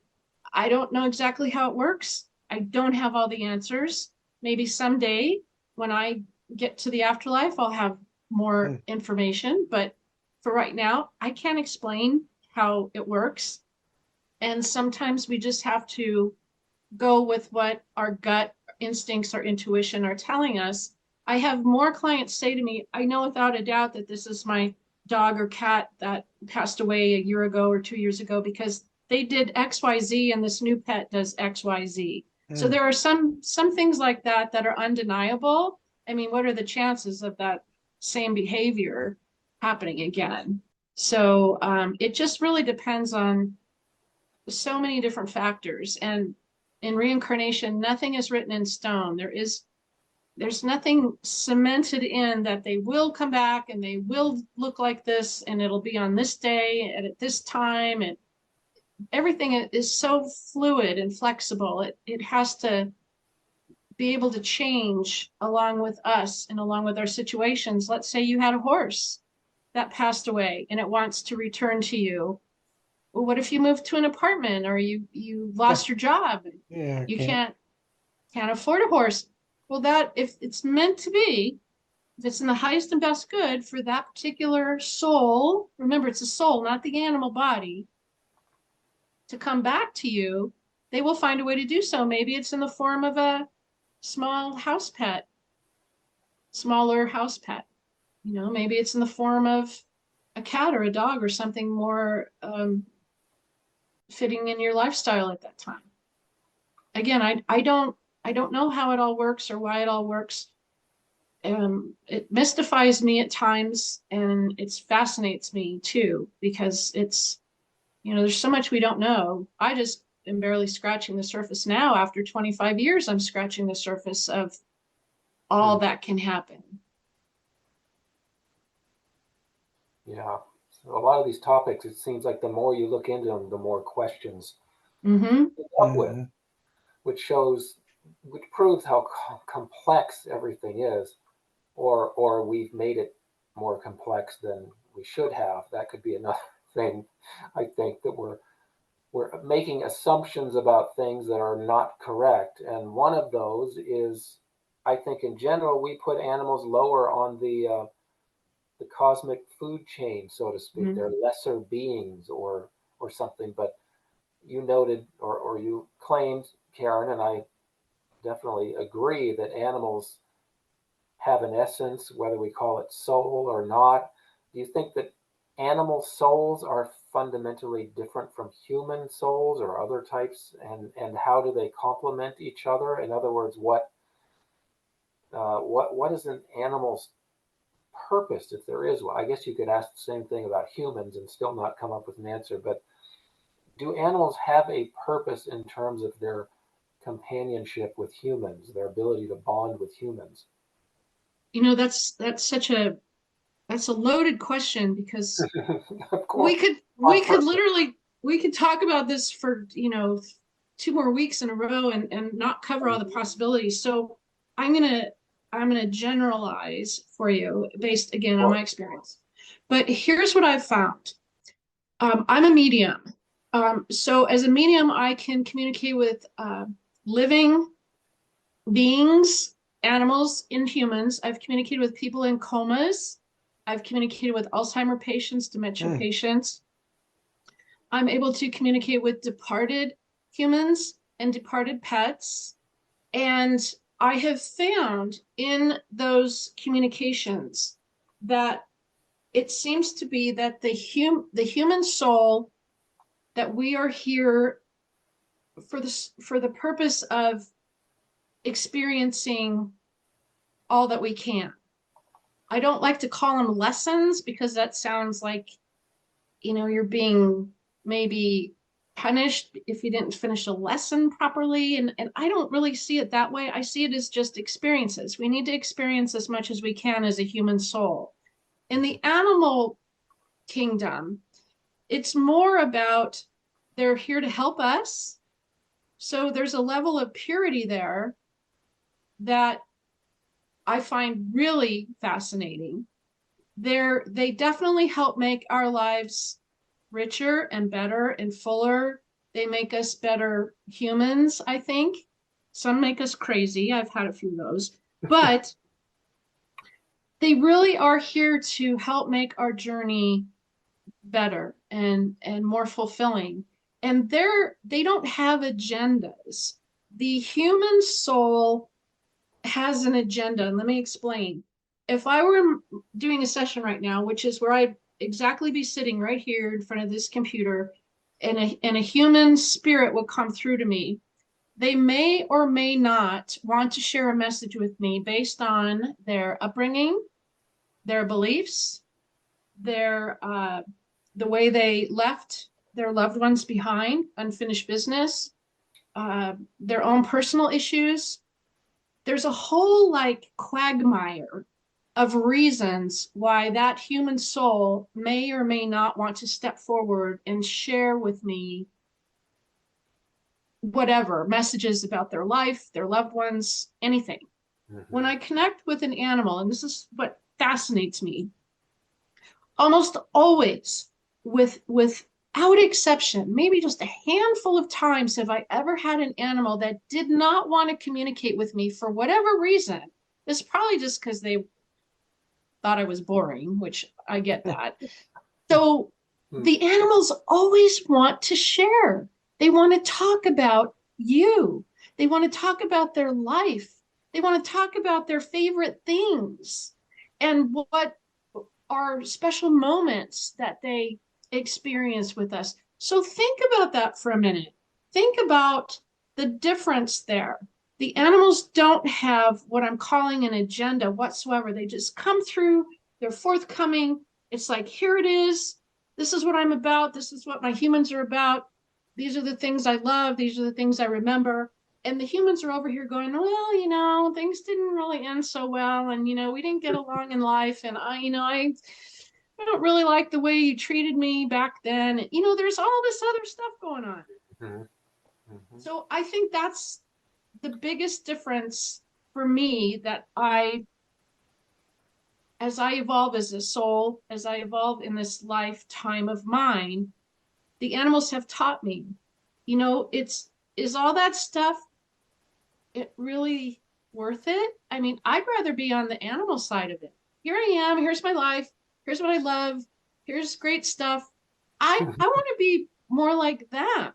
I don't know exactly how it works. I don't have all the answers. Maybe someday when I get to the afterlife, I'll have more information. But for right now, I can't explain how it works. And sometimes we just have to go with what our gut instincts or intuition are telling us. I have more clients say to me, I know without a doubt that this is my dog or cat that passed away a year ago or 2 years ago, because they did XYZ and this new pet does XYZ. So there are some things like that that are undeniable. I mean, what are the chances of that same behavior happening again? So it just really depends on so many different factors. And in reincarnation, nothing is written in stone. There's nothing cemented in that they will come back and they will look like this and it'll be on this day and at this time. And everything is so fluid and flexible. It has to be able to change along with us and along with our situations. Let's say you had a horse that passed away and it wants to return to you. Well, what if you moved to an apartment, or you lost your job? Yeah, you can't afford a horse. Well, that if it's meant to be, if it's in the highest and best good for that particular soul, remember it's a soul, not the animal body, to come back to you, they will find a way to do so. Maybe it's in the form of a small house pet, smaller house pet. Maybe it's in the form of a cat or a dog or something more fitting in your lifestyle at that time. Again, I don't know how it all works or why it all works. It mystifies me at times, and it fascinates me too, because it's, there's so much we don't know. I just am barely scratching the surface now. After 25 years, I'm scratching the surface of all that can happen. Yeah. So a lot of these topics, it seems like the more you look into them, the more questions Mm-hmm. you end up with, which proves how complex everything is, or we've made it more complex than we should have. That could be another thing. I think that we're making assumptions about things that are not correct, and one of those is, I think in general, we put animals lower on the cosmic food chain, so to speak. Mm-hmm. They're lesser beings or something. But you noted, or you claimed, Karen, and I definitely agree, that animals have an essence, whether we call it soul or not. Do you think that animal souls are fundamentally different from human souls or other types, and how do they complement each other? In other words, what is an animal's purpose, if there is one? I guess you could ask the same thing about humans and still not come up with an answer. But do animals have a purpose in terms of their companionship with humans, their ability to bond with humans? You know, that's a loaded question, because Of course, we on could purpose. literally we could talk about this for, 2 more weeks in a row and not cover all the possibilities. So I'm gonna I'm gonna generalize for you based again on my experience. But here's what I've found. I'm a medium. So as a medium, I can communicate with living beings, animals, and humans. I've communicated with people in comas. I've communicated with Alzheimer patients, dementia patients. I'm able to communicate with departed humans and departed pets. And I have found in those communications that it seems to be that the human soul, that we are here for the purpose of experiencing all that we can. I don't like to call them lessons, because that sounds like, you're being maybe punished if you didn't finish a lesson properly. And I don't really see it that way. I see it as just experiences. We need to experience as much as we can as a human soul. In the animal kingdom, it's more about they're here to help us. So there's a level of purity there that I find really fascinating. They definitely help make our lives richer and better and fuller. They make us better humans, I think. Some make us crazy. I've had a few of those. But they really are here to help make our journey better and more fulfilling. And they don't have agendas. The human soul has an agenda. And let me explain. If I were doing a session right now, which is where I'd exactly be sitting right here in front of this computer, and a human spirit would come through to me, they may or may not want to share a message with me based on their upbringing, their beliefs, their the way they left their loved ones behind, unfinished business, their own personal issues. There's a whole like quagmire of reasons why that human soul may or may not want to step forward and share with me whatever messages about their life, their loved ones, anything. When I connect with an animal, and this is what fascinates me, almost always, without exception, maybe just a handful of times have I ever had an animal that did not want to communicate with me for whatever reason. It's probably just because they thought I was boring, which I get that. So the animals always want to share. They want to talk about you. They want to talk about their life. They want to talk about their favorite things and what are special moments that they experience with us. So think about that for a minute. Think about the difference there. The animals don't have what I'm calling an agenda whatsoever. They just come through, they're forthcoming. It's like, here it is. This is what I'm about. This is what my humans are about. These are the things I love. These are the things I remember. And the humans are over here going, well, things didn't really end so well. And, we didn't get along in life. And I I don't really like the way you treated me back then. You know, there's all this other stuff going on. Mhm. Mhm. So I think that's the biggest difference for me, that as I evolve as a soul, as I evolve in this lifetime of mine, the animals have taught me, you know, is all that stuff, it really worth it? I mean, I'd rather be on the animal side of it. Here I am, here's my life, here's what I love, here's great stuff. I want to be more like them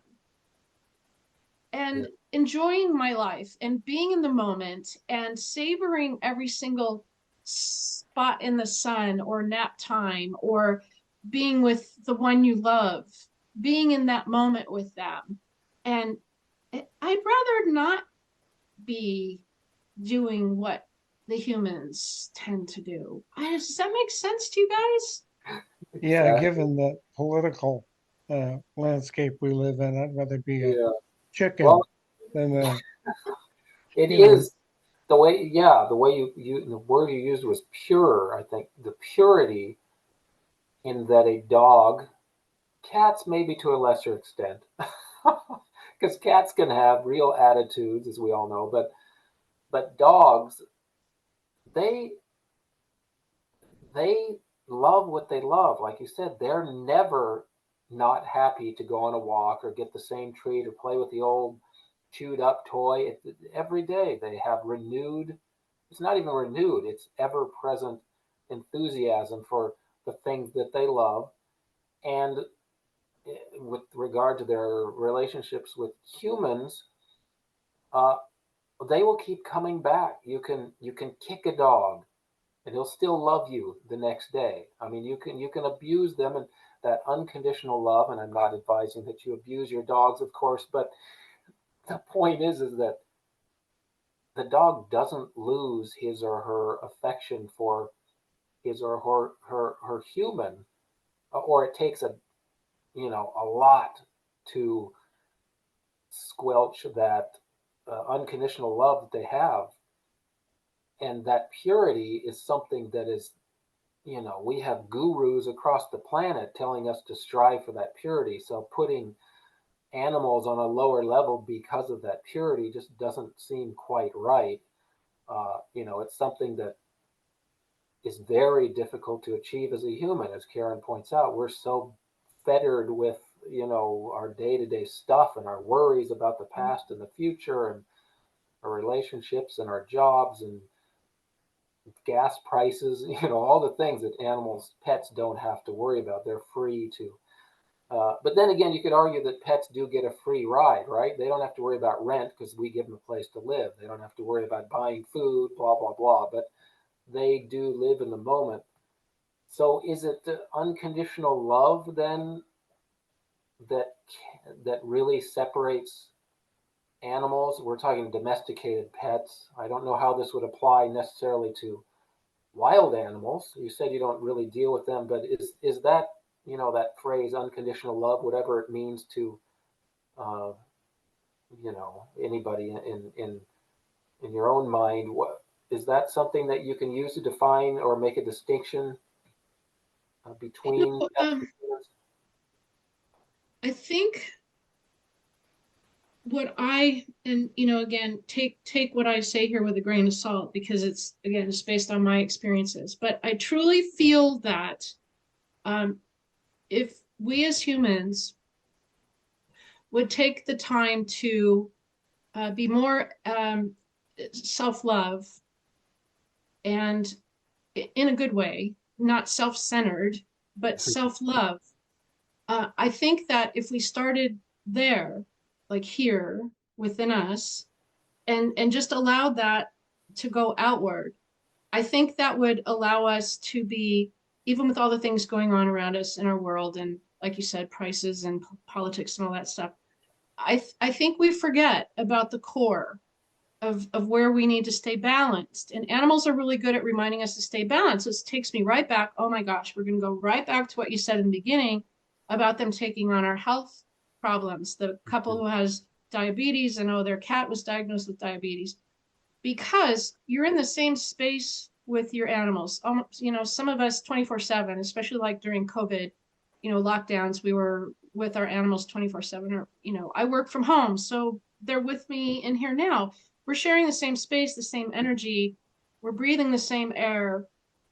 Yeah. and enjoying my life and being in the moment and savoring every single spot in the sun or nap time or being with the one you love, being in that moment with them. And I'd rather not be doing what the humans tend to do. Does that make sense to you guys? Yeah, Exactly. given the political landscape we live in, I'd rather be a Yeah. Well, chicken than a it human. is the way, yeah, the way the word you used was pure. I think the purity in that a dog, cats maybe to a lesser extent, because cats can have real attitudes, as we all know, but dogs, they they love what they love. Like you said, they're never not happy to go on a walk or get the same treat or play with the old chewed up toy. Every day they have renewed, it's not even renewed, it's ever present enthusiasm for the things that they love. And with regard to their relationships with humans, uh, they will keep coming back. You can kick a dog and he'll still love you the next day. I mean, you can abuse them, and that unconditional love. And I'm not advising that you abuse your dogs, of course, but the point is that the dog doesn't lose his or her affection for his or her human, or it takes a lot to squelch that unconditional love that they have. And that purity is something that is, we have gurus across the planet telling us to strive for that purity. So putting animals on a lower level because of that purity just doesn't seem quite right. It's something that is very difficult to achieve as a human. As Karen points out, we're so fettered with, our day-to-day stuff and our worries about the past and the future and our relationships and our jobs and gas prices, all the things that animals, pets don't have to worry about. They're free to. But then again, you could argue that pets do get a free ride, right? They don't have to worry about rent because we give them a place to live. They don't have to worry about buying food, blah, blah, blah. But they do live in the moment. So is it unconditional love then that that really separates animals? We're talking domesticated pets. I don't know how this would apply necessarily to wild animals. You said you don't really deal with them, but is that that phrase unconditional love, whatever it means to uh, anybody in your own mind? What is that something that you can use to define or make a distinction No, between pets and humans? I think what I, and you know, again, take what I say here with a grain of salt, because it's, again, it's based on my experiences, but I truly feel that um, if we as humans would take the time to be more self-love, and in a good way, not self-centered, but self-love. I think that if we started there, like here within us, and just allowed that to go outward, I think that would allow us to be, even with all the things going on around us in our world, and like you said, prices and politics and all that stuff, I think we forget about the core of where we need to stay balanced. And animals are really good at reminding us to stay balanced. This takes me right back. Oh my gosh, we're going to go right back to what you said in the beginning about them taking on our health problems. The couple who has diabetes, and oh, their cat was diagnosed with diabetes, because you're in the same space with your animals. You know, some of us 24/7, especially like during COVID, you know, lockdowns, we were with our animals 24/7, or, you know, I work from home, so they're with me in here now. We're sharing the same space, the same energy. We're breathing the same air.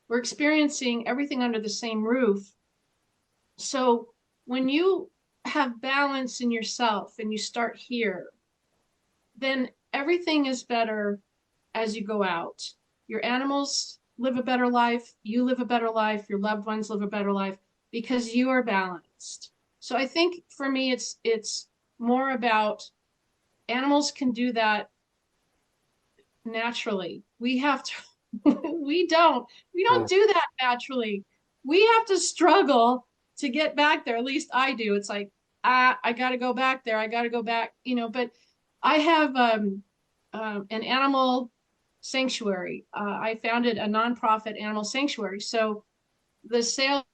We're experiencing everything under the same roof. So when you have balance in yourself and you start here, then everything is better as you go out. Your animals live a better life, you live a better life, your loved ones live a better life because you are balanced. So I think for me, it's more about animals can do that naturally. We have to, we don't do that naturally. We have to struggle to get back there. At least I do. It's like, I got to go back there. I got to go back, you know, but I have an animal sanctuary. I founded a nonprofit animal sanctuary. So the sale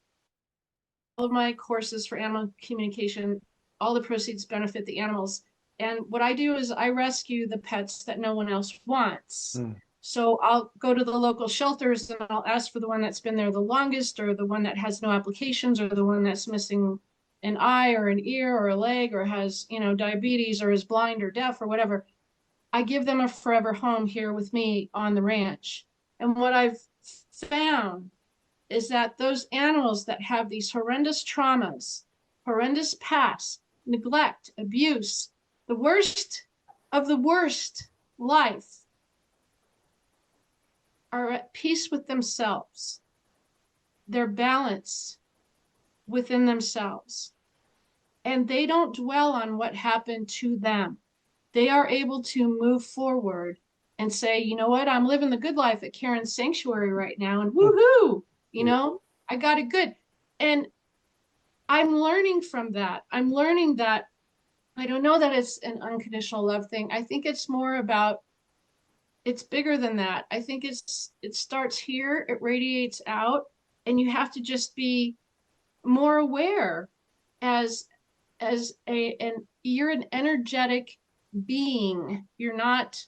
of my courses for animal communication, all the proceeds benefit the animals. And what I do is I rescue the pets that no one else wants. So I'll go to the local shelters and I'll ask for the one that's been there the longest, or the one that has no applications, or the one that's missing an eye or an ear or a leg, or has, you know, diabetes, or is blind or deaf or whatever. I give them a forever home here with me on the ranch. And what I've found is that those animals that have these horrendous traumas, horrendous past, neglect, abuse, the worst of the worst life, are at peace with themselves. They're balanced within themselves. And they don't dwell on what happened to them. They are able to move forward and say, you know what, I'm living the good life at Karen's sanctuary right now, and woohoo, you know, I got it good. And I'm learning from that. I'm learning that I don't know that it's an unconditional love thing. I think it's more about, it's bigger than that. I think it starts here, it radiates out, and you have to just be more aware as you're an energetic being. You're not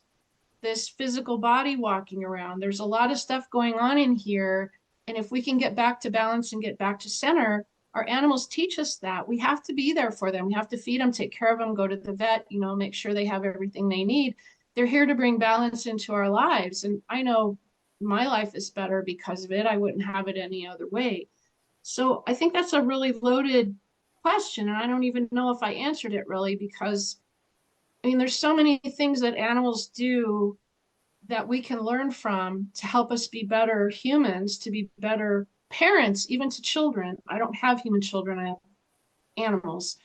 this physical body walking around. There's a lot of stuff going on in here. And if we can get back to balance and get back to center, our animals teach us that. We have to be there for them. We have to feed them, take care of them, go to the vet, you know, make sure they have everything they need. They're here to bring balance into our lives. And I know my life is better because of it. I wouldn't have it any other way. So I think that's a really loaded question. And I don't even know if I answered it really, because I mean, there's so many things that animals do that we can learn from to help us be better humans, to be better parents, even to children. I don't have human children, I have animals.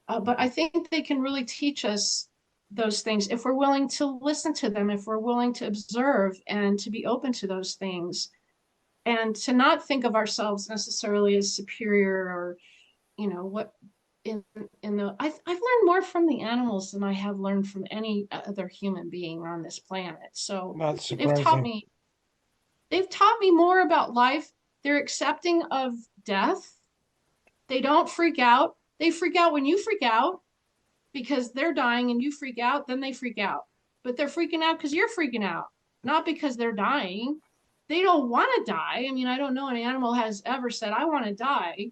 But I think they can really teach us those things if we're willing to listen to them, if we're willing to observe and to be open to those things, and to not think of ourselves necessarily as superior, or, you know, what in the I've learned more from the animals than I have learned from any other human being on this planet. So Not they've taught surprising. me more about life. They're accepting of death. They don't freak out. They freak out when you freak out because they're dying and you freak out, then they freak out. But they're freaking out because you're freaking out, not because they're dying. They don't want to die. I mean, I don't know an animal has ever said, I want to die.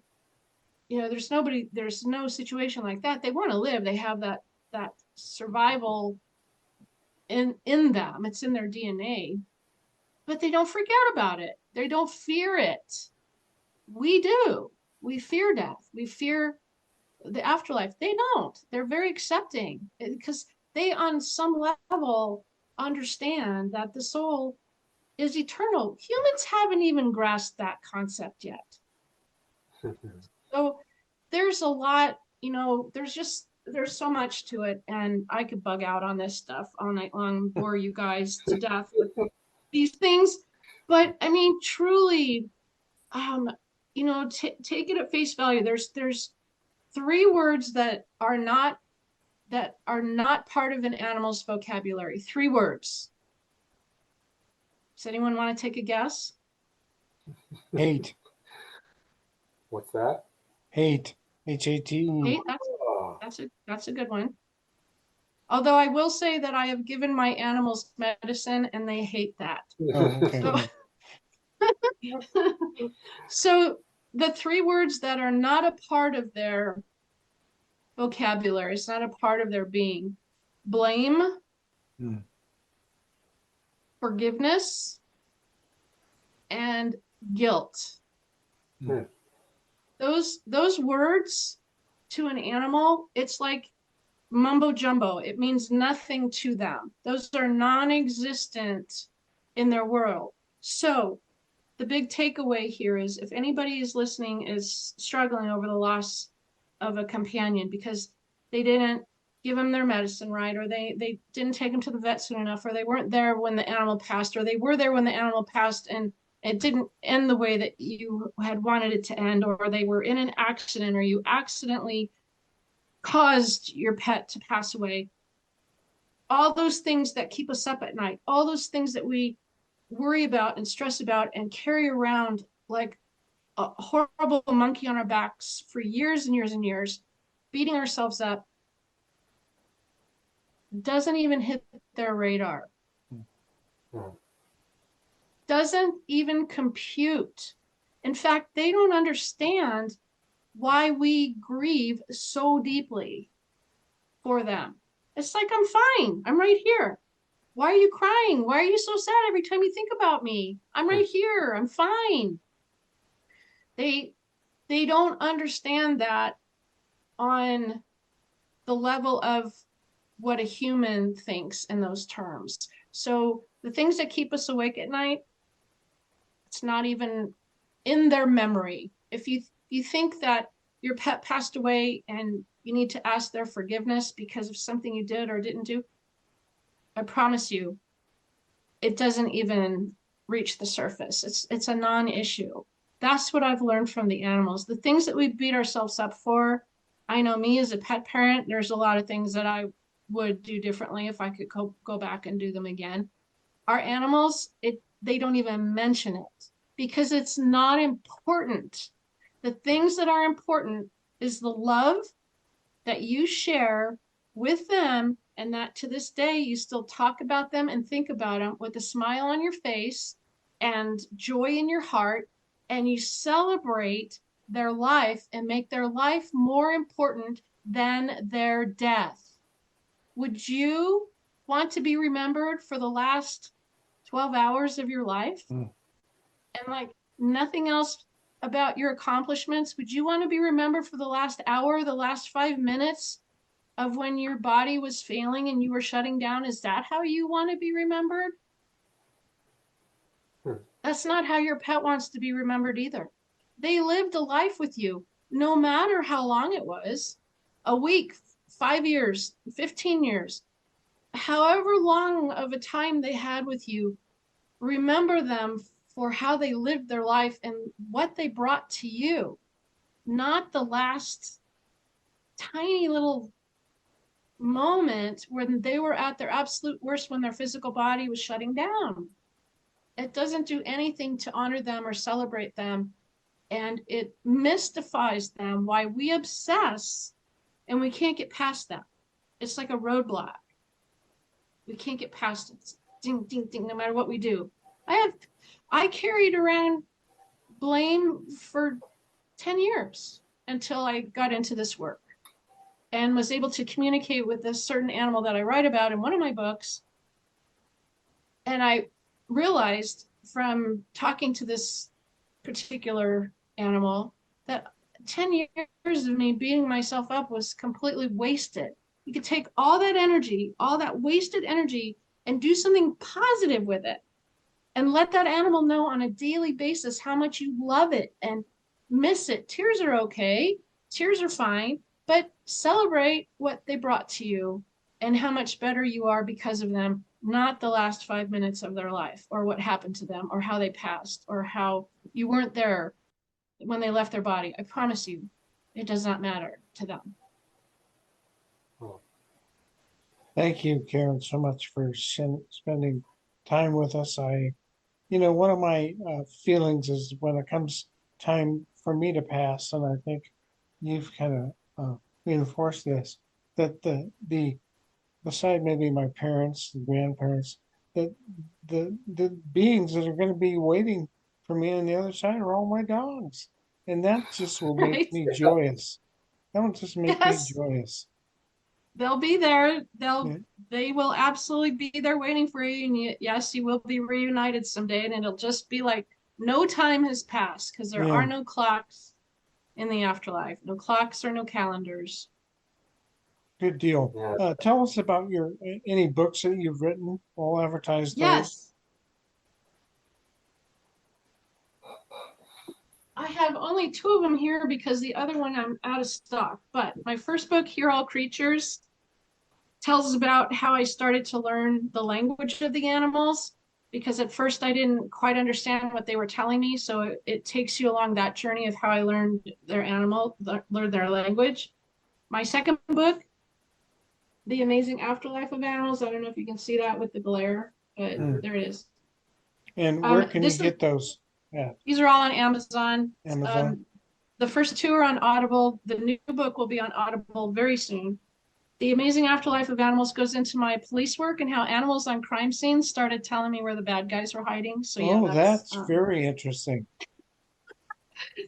You know, there's no situation like that. They want to live. They have that survival in them. It's in their DNA. But they don't freak out about it. They don't fear it. We do. We fear death. We fear the afterlife. They don't. They're very accepting because they, on some level, understand that the soul is eternal. Humans haven't even grasped that concept yet. So there's a lot, you know, there's so much to it. And I could bug out on this stuff all night long, bore you guys to death with these things. But I mean, truly, you know, take it at face value. There's 3 words that are not part of an animal's vocabulary. 3 words. Does anyone want to take a guess? Hate. What's that? Hate. H-A-T. Hate. That's a good one. Although I will say that I have given my animals medicine and they hate that. Oh, okay. So So the three words that are not a part of their vocabulary, it's not a part of their being: blame, forgiveness, and guilt. Those words to an animal, it's like mumbo jumbo. It means nothing to them. Those are non-existent in their world. So the big takeaway here is, if anybody is listening is struggling over the loss of a companion because they didn't give them their medicine right, or they didn't take them to the vet soon enough, or they weren't there when the animal passed, or they were there when the animal passed and it didn't end the way that you had wanted it to end, or they were in an accident, or you accidentally caused your pet to pass away. All those things that keep us up at night, all those things that we worry about and stress about and carry around like a horrible monkey on our backs for years and years and years, beating ourselves up, doesn't even hit their radar. Doesn't even compute. In fact, they don't understand why we grieve so deeply for them. It's like, I'm fine. I'm right here. Why are you crying? Why are you so sad every time you think about me? I'm right here. I'm fine. They don't understand that on the level of what a human thinks in those terms. So the things that keep us awake at night, it's not even in their memory. If you think that your pet passed away and you need to ask their forgiveness because of something you did or didn't do, I promise you, it doesn't even reach the surface. It's a non-issue. That's what I've learned from the animals. The things that we beat ourselves up for, I know me as a pet parent, there's a lot of things that I would do differently if I could go back and do them again. Our animals, they don't even mention it because it's not important. The things that are important is the love that you share with them, and that to this day you still talk about them and think about them with a smile on your face and joy in your heart, and you celebrate their life and make their life more important than their death. Would you want to be remembered for the last 12 hours of your life? And like nothing else about your accomplishments? Would you want to be remembered for the last hour, the last 5 minutes of when your body was failing and you were shutting down? Is that how you want to be remembered? That's not how your pet wants to be remembered either. They lived a life with you, no matter how long it was, a week, 5 years, 15 years, however long of a time they had with you. Remember them for how they lived their life and what they brought to you, not the last tiny little moment when they were at their absolute worst, when their physical body was shutting down. It doesn't do anything to honor them or celebrate them, and it mystifies them why we obsess and we can't get past that. It's like a roadblock. We can't get past it. It's ding, ding, ding, no matter what we do. I carried around blame for 10 years until I got into this work and was able to communicate with this certain animal that I write about in one of my books. And I realized from talking to this particular animal that 10 years of me beating myself up was completely wasted. You could take all that energy, all that wasted energy, and do something positive with it. And let that animal know on a daily basis how much you love it and miss it. Tears are okay. Tears are fine. But celebrate what they brought to you and how much better you are because of them, not the last 5 minutes of their life or what happened to them or how they passed or how you weren't there when they left their body. I promise you, it does not matter to them. Thank you, Karen, so much for spending time with us. One of my feelings is when it comes time for me to pass, and I think you've kind of reinforced this, that the beside maybe my parents, the grandparents, that the beings that are going to be waiting for me on the other side are all my dogs. And that just will make Right? me joyous. That will just make me Yes, joyous. they'll be there. Yeah. They will absolutely be there waiting for you. And yes, you will be reunited someday, and it'll just be like no time has passed because there Yeah. are no clocks in the afterlife, no clocks or no calendars. Good deal. Yeah. Tell us about your any books that you've written. We'll advertise those. Yes, I have only two of them here because the other one I'm out of stock. But my first book, Hear All Creatures, tells us about how I started to learn the language of the animals because at first I didn't quite understand what they were telling me. So it takes you along that journey of how I learned learned their language. My second book, The Amazing Afterlife of Animals. I don't know if you can see that with the glare, but Mm. there it is. And where can you This get those at? These are all on Amazon. Amazon? The first two are on Audible. The new book will be on Audible very soon. The Amazing Afterlife of Animals goes into my police work and how animals on crime scenes started telling me where the bad guys were hiding. So yeah, Oh, that's very interesting.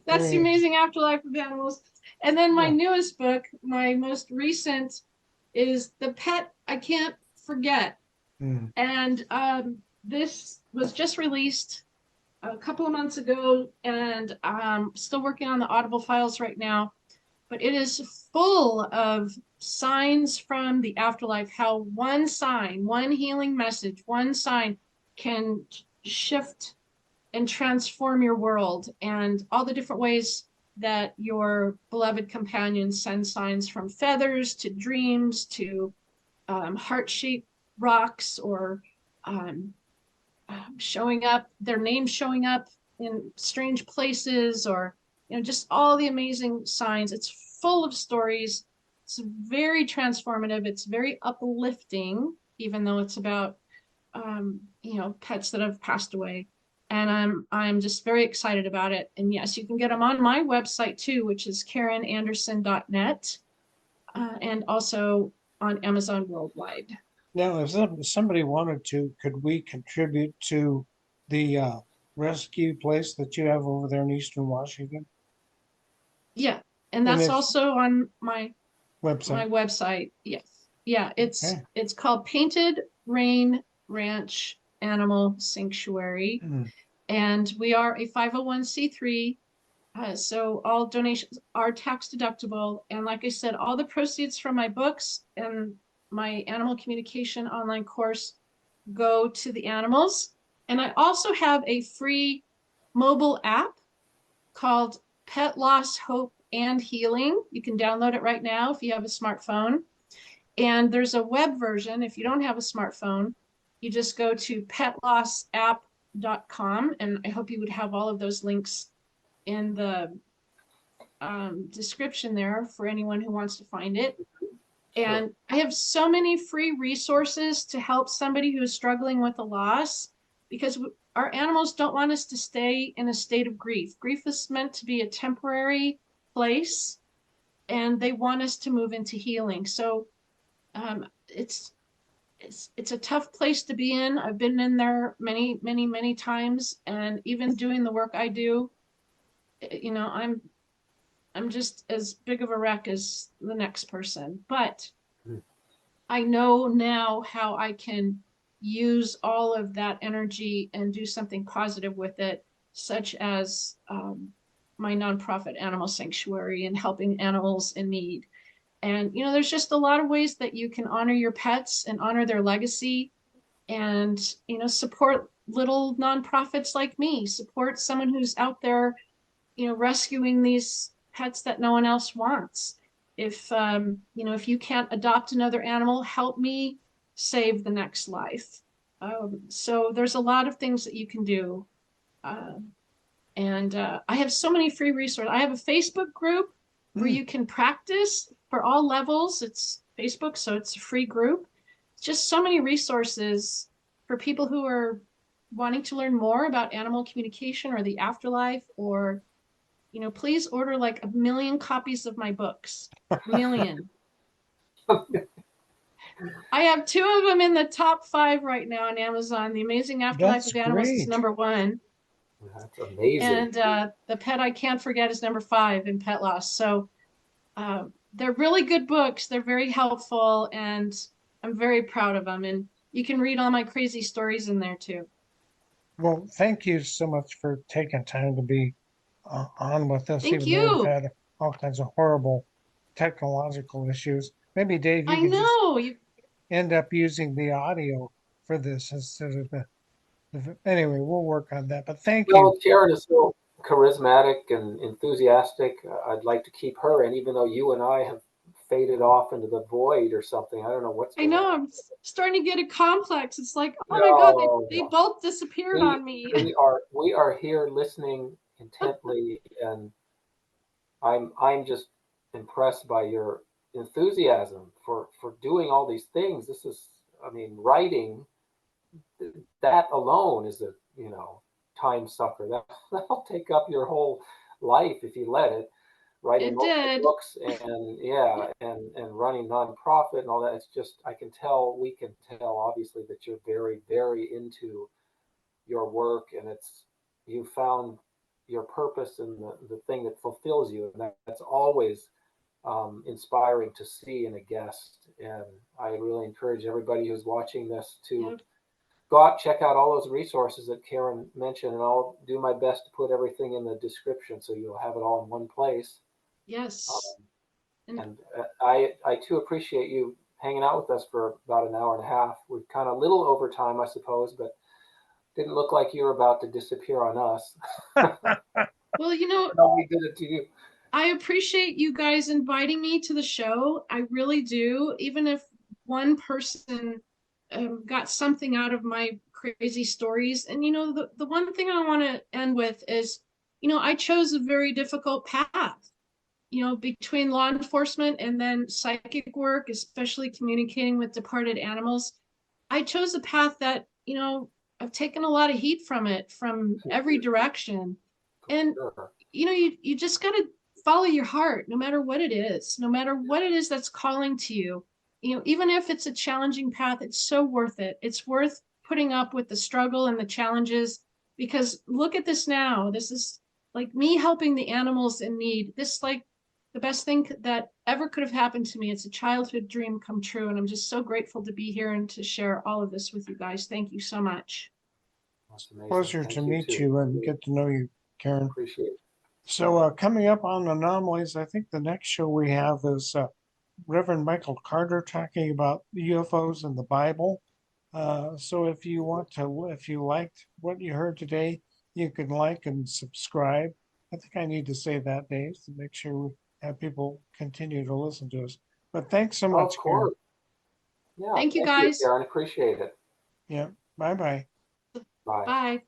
that's The Very Amazing Afterlife of Animals. And then my cool. newest book, my most recent, is The Pet I Can't Forget. Mm. And this was just released a couple of months ago, and I'm still working on the Audible files right now. But it is full of signs from the afterlife, how one sign, one healing message, one sign can shift and transform your world, and all the different ways that your beloved companions send signs, from feathers to dreams to heart-shaped rocks, or um, showing up, their names showing up in strange places, or just all the amazing signs. It's full of stories. It's very transformative. It's very uplifting, even though it's about pets that have passed away. And I'm just very excited about it. And yes, you can get them on my website too, which is KarenAnderson.net, and also on Amazon worldwide. Now, if somebody wanted to, could we contribute to the rescue place that you have over there in Eastern Washington? Yeah, and And that's it's also on my website. website. Yes. Yeah, it's Okay. it's called Painted Rain Ranch Animal Sanctuary, Mm. and we are a 501c3. So all donations are tax deductible. And like I said, all the proceeds from my books and my animal communication online course go to the animals. And I also have a free mobile app called Pet Loss, Hope, and Healing. You can download it right now if you have a smartphone. And there's a web version. If you don't have a smartphone, you just go to petlossapp.com. And I hope you would have all of those links in the description there for anyone who wants to find it. And I have so many free resources to help somebody who is struggling with a loss, because our animals don't want us to stay in a state of grief. Grief is meant to be a temporary place, and they want us to move into healing. So it's a tough place to be in. I've been in there many, many, many times, and even doing the work I do, I'm just as big of a wreck as the next person. But I know now how I can use all of that energy and do something positive with it, such as my nonprofit animal sanctuary and helping animals in need. And, there's just a lot of ways that you can honor your pets and honor their legacy, and, support little nonprofits like me, support someone who's out there, rescuing these pets that no one else wants. If you can't adopt another animal, help me save the next life. So there's a lot of things that you can do. Uh, and I have so many free resources. I have a Facebook group where Mm. you can practice for all levels. It's Facebook, so it's a free group. Just so many resources for people who are wanting to learn more about animal communication or the afterlife, or please order like 1 million copies of my books. 1 million. I have two of them in the top 5 right now on Amazon. The Amazing Afterlife That's of Animals is great. number 1. That's amazing. And the pet I can't forget is number 5 in pet loss. So they're really good books. They're very helpful, and I'm very proud of them. And you can read all my crazy stories in there too. Well, thank you so much for taking time to be on with us, Thank even though we've you. had all kinds of horrible technological issues. Maybe, Dave, you I could just know you. end up using the audio for this instead of anyway, we'll work on that. But thank you. Well, Karen is so charismatic and enthusiastic. I'd like to keep her in, even though you and I have faded off into the void or something. I don't know what's I going know on. I'm starting to get a complex. It's like, oh my God, No, they no. both disappeared We on me. we are here listening intently, and I'm just impressed by your enthusiasm for doing all these things. This is, I mean, writing that alone is a, time sucker. That'll take up your whole life if you let it. Writing It multiple did. books and yeah, and running nonprofit and all that. It's just, we can tell obviously that you're very, very into your work, and you found your purpose and the thing that fulfills you, and that's always inspiring to see in a guest. And I really encourage everybody who's watching this to Yep. go out, check out all those resources that Karen mentioned, and I'll do my best to put everything in the description so you'll have it all in one place. Yes. Um, And and I too appreciate you hanging out with us for about an hour and a half. We've kind of a little over time, I suppose, but didn't look like you were about to disappear on us. well, No, we did it to you. I appreciate you guys inviting me to the show. I really do. Even if one person got something out of my crazy stories. And, the one thing I want to end with is, I chose a very difficult path, between law enforcement and then psychic work, especially communicating with departed animals. I chose a path that, I've taken a lot of heat from it from every direction. And Sure. you just got to follow your heart, no matter what it is, no matter what it is that's calling to you. Even if it's a challenging path, it's so worth it. It's worth putting up with the struggle and the challenges, because look at this now. This is like me helping the animals in need. This like the best thing that ever could have happened to me. It's a childhood dream come true. And I'm just so grateful to be here and to share all of this with you guys. Thank you so much. That's amazing. Pleasure to Thank you meet too. you and Really get to know you, Karen. appreciate it. So, coming up on Anomalies, I think the next show we have is Reverend Michael Carter talking about UFOs and the Bible. So if you liked what you heard today, you can like and subscribe. I think I need to say that, Dave, to make sure we have people continue to listen to us. But thanks so Oh, much, of Karen. course. Yeah. Thank you Thank you, guys. Karen. Appreciate it. Yeah. Bye bye. Bye. Bye.